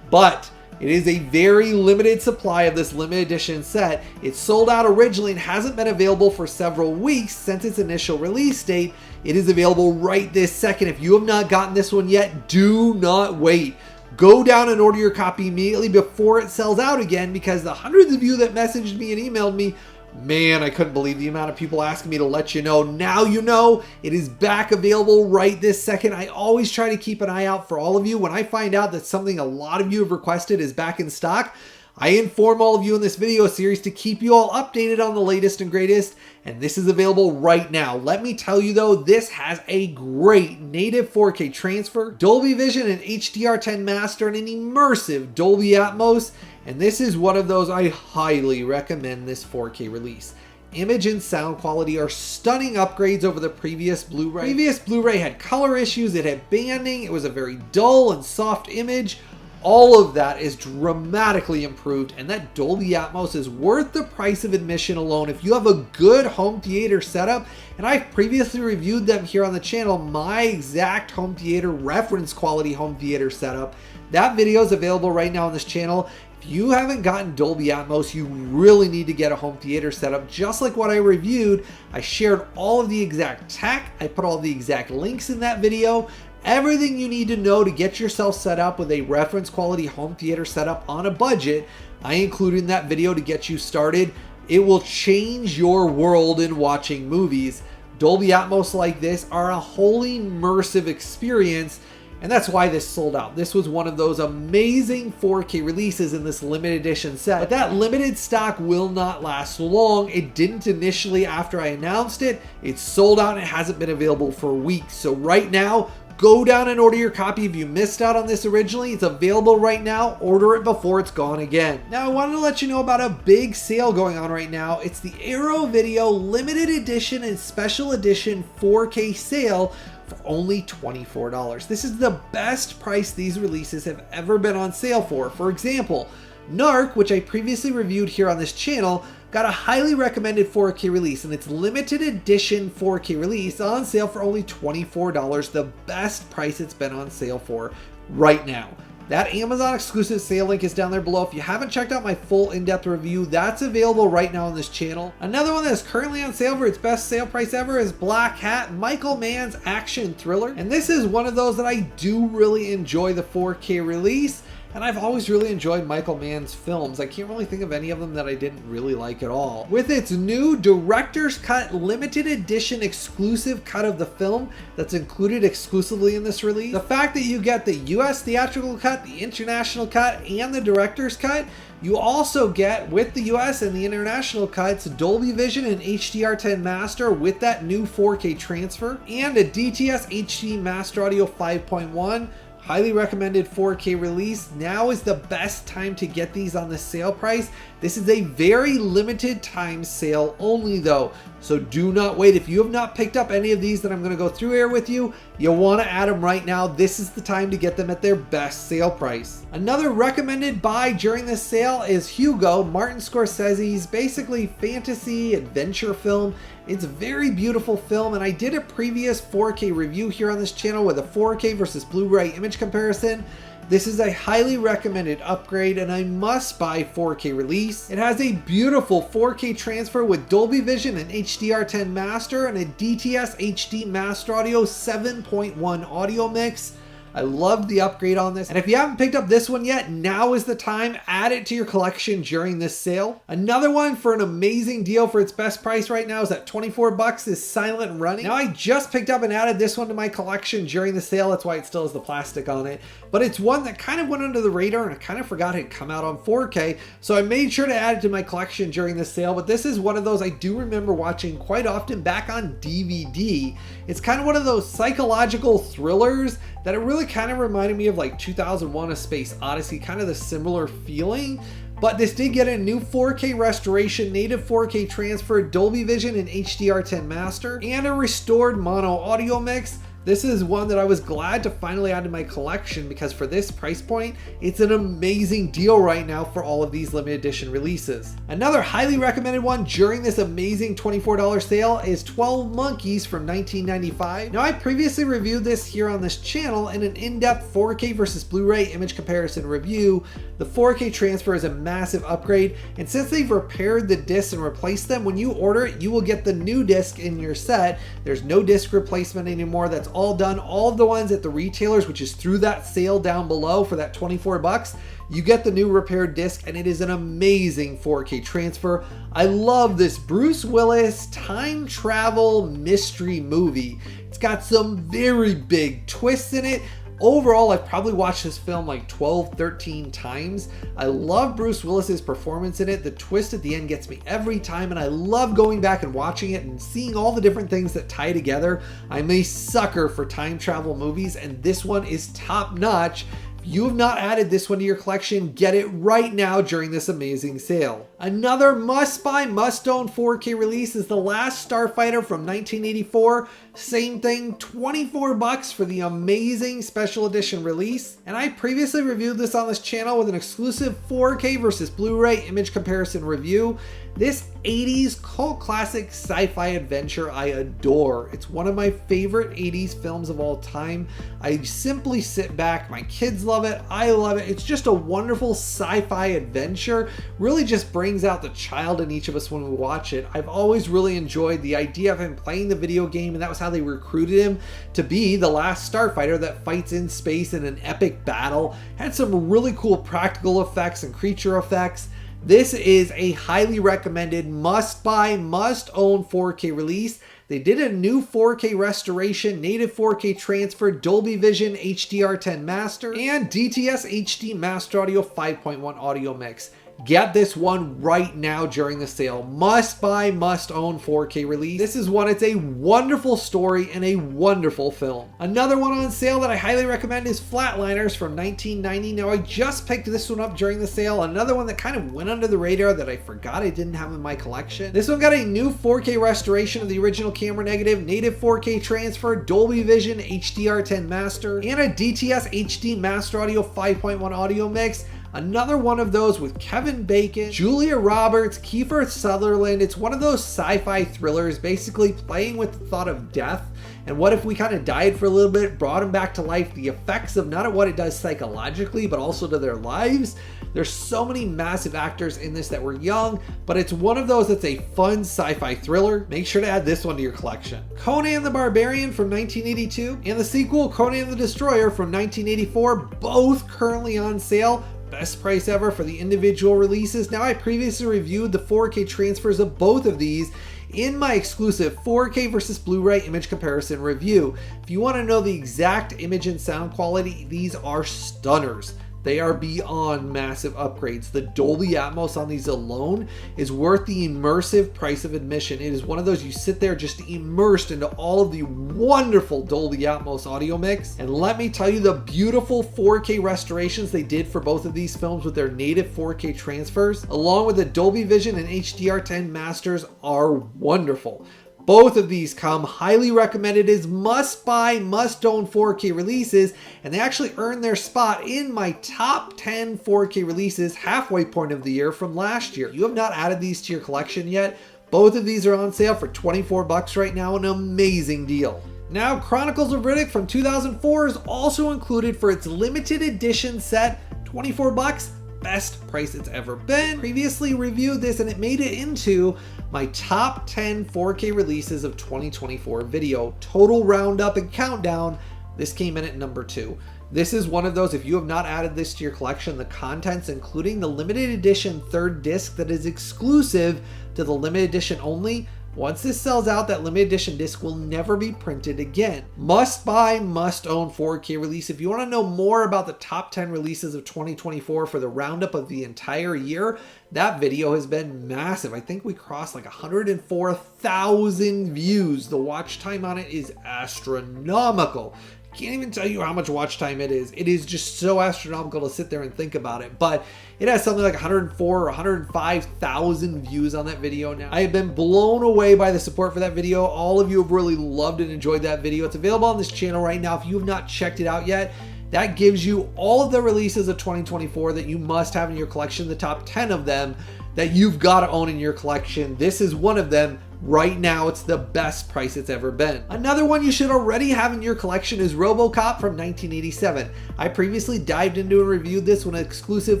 Speaker 1: but it is a very limited supply of this limited edition set. It sold out originally and hasn't been available for several weeks since its initial release date. It is available right this second. If you have not gotten this one yet, do not wait. Go down and order your copy immediately before it sells out again, because the hundreds of you that messaged me and emailed me, man, I couldn't believe the amount of people asking me to let you know. Now you know. It is back available right this second. I always try to keep an eye out for all of you. When I find out that something a lot of you have requested is back in stock, I inform all of you in this video series to keep you all updated on the latest and greatest, and this is available right now. Let me tell you though, this has a great native 4K transfer, Dolby Vision and HDR10 master, and an immersive Dolby Atmos. And this is one of those I highly recommend this 4K release. Image and sound quality are stunning upgrades over the previous Blu-ray. Previous Blu-ray had color issues, it had banding, it was a very dull and soft image. All of that is dramatically improved, and that Dolby Atmos is worth the price of admission alone. If you have a good home theater setup, and I've previously reviewed them here on the channel, my exact home theater reference quality home theater setup, that video is available right now on this channel. If you haven't gotten Dolby Atmos, you really need to get a home theater setup just like what I reviewed. I shared all of the exact tech, I put all the exact links in that video. Everything you need to know to get yourself set up with a reference quality home theater setup on a budget, I included in that video to get you started. It will change your world in watching movies. Dolby Atmos like this are a wholly immersive experience, and that's why this sold out. This was one of those amazing 4K releases in this limited edition set. But that limited stock will not last long. It didn't initially after I announced it. It's sold out and it hasn't been available for weeks. So right now, go down and order your copy if you missed out on this originally. It's available right now. Order it before it's gone again. Now, I wanted to let you know about a big sale going on right now. It's the Arrow Video limited edition and special edition 4K sale for only $24. This is the best price these releases have ever been on sale for. For example, Narc, which I previously reviewed here on this channel, got a highly recommended 4K release, and its limited edition 4K release on sale for only $24, the best price it's been on sale for right now. That Amazon exclusive sale link is down there below. If you haven't checked out my full in-depth review, that's available right now on this channel. Another one that is currently on sale for its best sale price ever is Black Hat, Michael Mann's action thriller. And this is one of those that I do really enjoy the 4K release. And I've always really enjoyed Michael Mann's films. I can't really think of any of them that I didn't really like at all. With its new director's cut limited edition exclusive cut of the film that's included exclusively in this release, the fact that you get the US theatrical cut, the international cut, and the director's cut, you also get, with the US and the international cuts, Dolby Vision and HDR10 Master with that new 4K transfer, and a DTS HD Master Audio 5.1. Highly recommended 4K release. Now is the best time to get these on the sale price. This is a very limited time sale only though, so do not wait. If you have not picked up any of these that I'm going to go through here with you, you'll want to add them right now. This is the time to get them at their best sale price. Another recommended buy during this sale is Hugo, Martin Scorsese's basically fantasy adventure film. It's a very beautiful film, and I did a previous 4K review here on this channel with a 4K versus Blu-ray image comparison. This is a highly recommended upgrade and a must-buy 4K release. It has a beautiful 4K transfer with Dolby Vision and HDR10 Master and a DTS HD Master Audio 7.1 audio mix. I loved the upgrade on this. And if you haven't picked up this one yet, now is the time. Add it to your collection during this sale. Another one for an amazing deal for its best price right now is at 24 bucks is Silent Running. Now I just picked up and added this one to my collection during the sale. That's why it still has the plastic on it. But it's one that kind of went under the radar and I kind of forgot it had come out on 4K. So I made sure to add it to my collection during the sale. But this is one of those I do remember watching quite often back on DVD. It's kind of one of those psychological thrillers that it really kind of reminded me of like 2001: A Space Odyssey, kind of the similar feeling. But this did get a new 4K restoration, native 4K transfer, Dolby Vision and HDR10 Master, and a restored mono audio mix. This is one that I was glad to finally add to my collection because for this price point, it's an amazing deal right now for all of these limited edition releases. Another highly recommended one during this amazing $24 sale is 12 Monkeys from 1995. Now I previously reviewed this here on this channel in an in-depth 4K versus Blu-ray image comparison review. The 4K transfer is a massive upgrade, and since they've repaired the discs and replaced them, when you order it, you will get the new disc in your set. There's no disc replacement anymore. That's all done. All of the ones at the retailers, which is through that sale down below for that 24 bucks, you get the new repaired disc, and it is an amazing 4K transfer. I love this Bruce Willis time travel mystery movie. It's got some very big twists in it. Overall, I've probably watched this film like 12, 13 times. I love Bruce Willis's performance in it. The twist at the end gets me every time, and I love going back and watching it and seeing all the different things that tie together. I'm a sucker for time travel movies, and this one is top notch. If you have not added this one to your collection, get it right now during this amazing sale. Another must-buy, must-own 4K release is The Last Starfighter from 1984. Same thing, 24 bucks for the amazing special edition release. And I previously reviewed this on this channel with an exclusive 4K versus Blu-ray image comparison review. This 80s cult classic sci-fi adventure I adore. It's one of my favorite 80s films of all time. I simply sit back, my kids love it, I love it. It's just a wonderful sci-fi adventure. Really just brings out the child in each of us when we watch it. I've always really enjoyed the idea of him playing the video game, and that was how they recruited him to be the last starfighter that fights in space in an epic battle. Had some really cool practical effects and creature effects. This is a highly recommended must-buy, must-own 4K release. They did a new 4K restoration, native 4K transfer, Dolby Vision, HDR10 Master, and DTS HD Master Audio 5.1 audio mix. get this one right now during the sale. Must buy, must own 4K release. This is one, it's a wonderful story and a wonderful film. Another one on sale that I highly recommend is Flatliners from 1990. Now I just picked this one up during the sale. Another one that kind of went under the radar that I forgot I didn't have in my collection. This one got a new 4K restoration of the original camera negative, native 4K transfer, Dolby Vision HDR10 master, and a DTS HD Master Audio 5.1 audio mix. Another one of those with Kevin Bacon, Julia Roberts, Kiefer Sutherland. It's one of those sci-fi thrillers basically playing with the thought of death and what if we kind of died for a little bit, brought them back to life, the effects of not what it does psychologically but also to their lives. There's so many massive actors in this that were young, but it's one of those that's a fun sci-fi thriller. Make sure to add this one to your collection. Conan the Barbarian from 1982 and the sequel Conan the Destroyer from 1984, both currently on sale. Best price ever for the individual releases. Now, I previously reviewed the 4K transfers of both of these in my exclusive 4K versus Blu-ray image comparison review. If you want to know the exact image and sound quality, these are stunners. They are beyond massive upgrades. The Dolby Atmos on these alone is worth the immersive price of admission. It is one of those you sit there just immersed into all of the wonderful Dolby Atmos audio mix. And let me tell you, the beautiful 4K restorations they did for both of these films with their native 4K transfers, along with the Dolby Vision and HDR10 masters, are wonderful. Both of these come highly recommended as must buy, must own 4K releases, and they actually earned their spot in my top 10 4K releases halfway point of the year from last year. If you have not added these to your collection yet, both of these are on sale for $24 right now, an amazing deal. Now, Chronicles of Riddick from 2004 is also included for its limited edition set, $24. Best price it's ever been. Previously reviewed this and it made it into my top 10 4K releases of 2024 video. Total roundup and countdown, this came in at number 2. This is one of those, if you have not added this to your collection, the contents including the limited edition third disc that is exclusive to the limited edition only. Once this sells out, that limited edition disc will never be printed again. Must buy, must own 4K release. If you want to know more about the top 10 releases of 2024 for the roundup of the entire year, that video has been massive. I think we crossed like 104,000 views. The watch time on it is astronomical. Can't even tell you how much watch time it is. It is just so astronomical to sit there and think about it. But it has something like 104 or 105,000 views on that video now. I have been blown away by the support for that video. All of you have really loved and enjoyed that video. It's available on this channel right now. If you have not checked it out yet, that gives you all of the releases of 2024 that you must have in your collection, the top 10 of them that you've got to own in your collection. This is one of them. Right now, it's the best price it's ever been. Another one you should already have in your collection is RoboCop from 1987. I previously dived into and reviewed this with an exclusive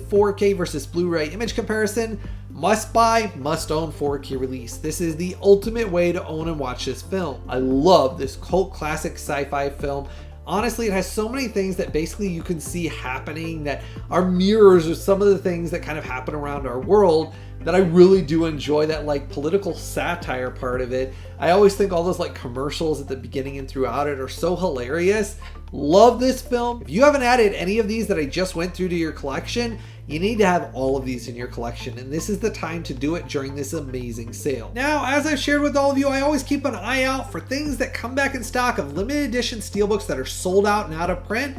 Speaker 1: 4K versus Blu-ray image comparison. Must buy, must own 4K release. This is the ultimate way to own and watch this film. I love this cult classic sci-fi film. Honestly, it has so many things that basically you can see happening that are mirrors of some of the things that kind of happen around our world that I really do enjoy, that like political satire part of it. I always think all those like commercials at the beginning and throughout it are so hilarious. Love this film. If you haven't added any of these that I just went through to your collection, you need to have all of these in your collection, and this is the time to do it during this amazing sale. Now, as I've shared with all of you, I always keep an eye out for things that come back in stock of limited edition steelbooks that are sold out and out of print.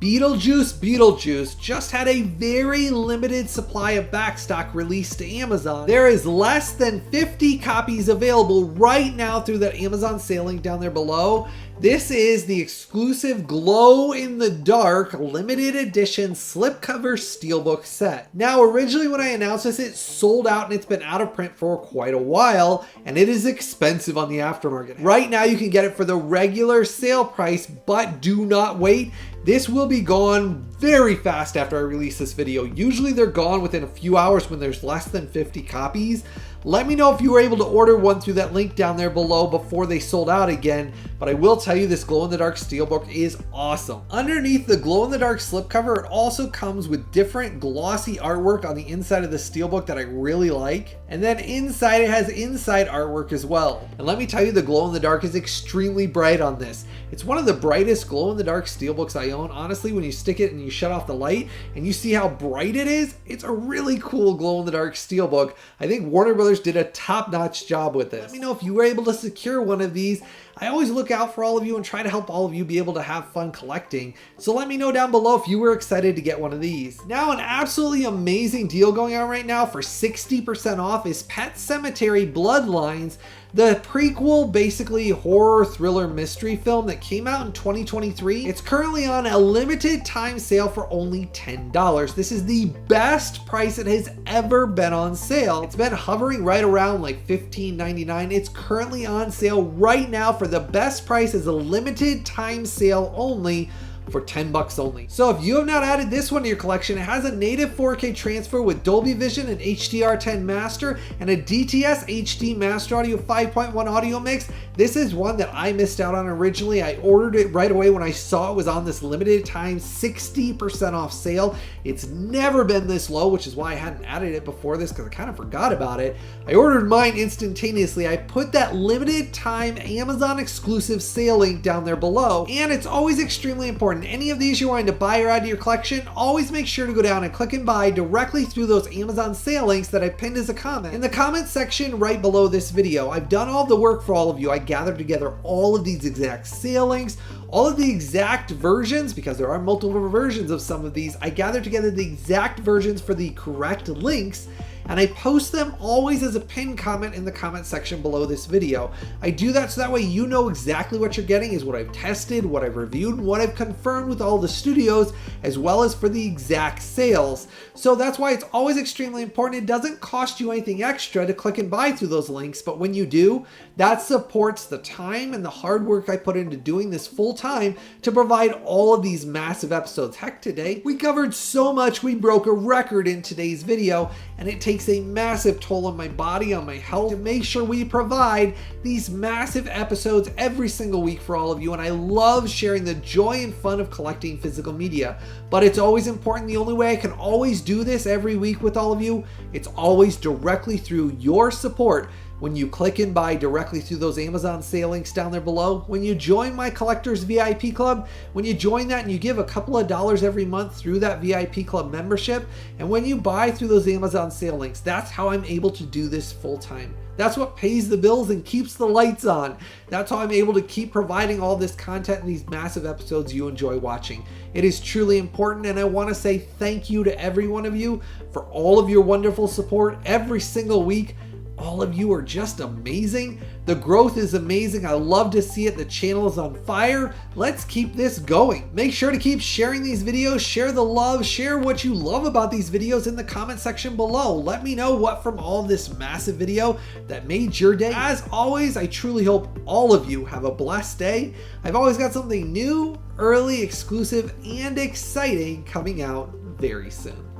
Speaker 1: Beetlejuice just had a very limited supply of backstock released to Amazon. There is less than 50 copies available right now through that Amazon sale link down there below. This is the exclusive glow-in-the-dark limited edition slipcover steelbook set. Now, originally when I announced this, it sold out and it's been out of print for quite a while, and it is expensive on the aftermarket. Right now, you can get it for the regular sale price, but do not wait. This will be gone very fast after I release this video. Usually they're gone within a few hours when there's less than 50 copies. Let me know if you were able to order one through that link down there below before they sold out again, but I will tell you this glow-in-the-dark steelbook is awesome. Underneath the glow-in-the-dark slipcover, it also comes with different glossy artwork on the inside of the steelbook that I really like, and then inside it has inside artwork as well. And let me tell you, the glow-in-the-dark is extremely bright on this. It's one of the brightest glow-in-the-dark SteelBooks I own. Honestly, when you stick it and you shut off the light and you see how bright it is, it's a really cool glow-in-the-dark SteelBook. I think Warner Brothers did a top-notch job with this. Let me know if you were able to secure one of these. I always look out for all of you and try to help all of you be able to have fun collecting. So let me know down below if you were excited to get one of these. Now, an absolutely amazing deal going on right now for 60% off is Pet Sematary Bloodlines, the prequel, basically horror thriller mystery film that came out in 2023. It's currently on a limited time sale for only $10. This is the best price it has ever been on sale. It's been hovering right around like $15.99. It's currently on sale right now for the best price as a limited time sale only, for $10 only. So if you have not added this one to your collection, it has a native 4K transfer with Dolby Vision and HDR10 master and a DTS HD Master Audio 5.1 audio mix. This is one that I missed out on originally. I ordered it right away when I saw it was on this limited time 60% off sale. It's never been this low, which is why I hadn't added it before this, because I kind of forgot about it. I ordered mine instantaneously. I put that limited time Amazon exclusive sale link down there below, and it's always extremely important. Any of these you're wanting to buy or add to your collection, always make sure to go down and click and buy directly through those Amazon sale links that I pinned as a comment. In the comment section right below this video, I've done all the work for all of you. I gathered together all of these exact sale links, all of the exact versions, because there are multiple versions of some of these. I gathered together the exact versions for the correct links, and I post them always as a pinned comment in the comment section below this video. I do that so that way you know exactly what you're getting, is what I've tested, what I've reviewed, and what I've confirmed with all the studios, as well as for the exact sales. So that's why it's always extremely important. It doesn't cost you anything extra to click and buy through those links, but when you do, that supports the time and the hard work I put into doing this full time to provide all of these massive episodes. Heck, today we covered so much, we broke a record in today's video, and it takes a massive toll on my body, on my health, to make sure we provide these massive episodes every single week for all of you. And I love sharing the joy and fun of collecting physical media, but it's always important. The only way I can always do this every week with all of you, it's always directly through your support. When you click and buy directly through those Amazon sale links down there below, when you join my Collectors VIP Club, when you join that and you give a couple of dollars every month through that VIP Club membership, and when you buy through those Amazon sale links, that's how I'm able to do this full time. That's what pays the bills and keeps the lights on. That's how I'm able to keep providing all this content and these massive episodes you enjoy watching. It is truly important, and I want to say thank you to every one of you for all of your wonderful support every single week. All of you are just amazing. The growth is amazing. I love to see it. The channel is on fire. Let's keep this going. Make sure to keep sharing these videos, share the love, share what you love about these videos in the comment section below. Let me know what from all this massive video that made your day. As always, I truly hope all of you have a blessed day. I've always got something new, early, exclusive, and exciting coming out very soon.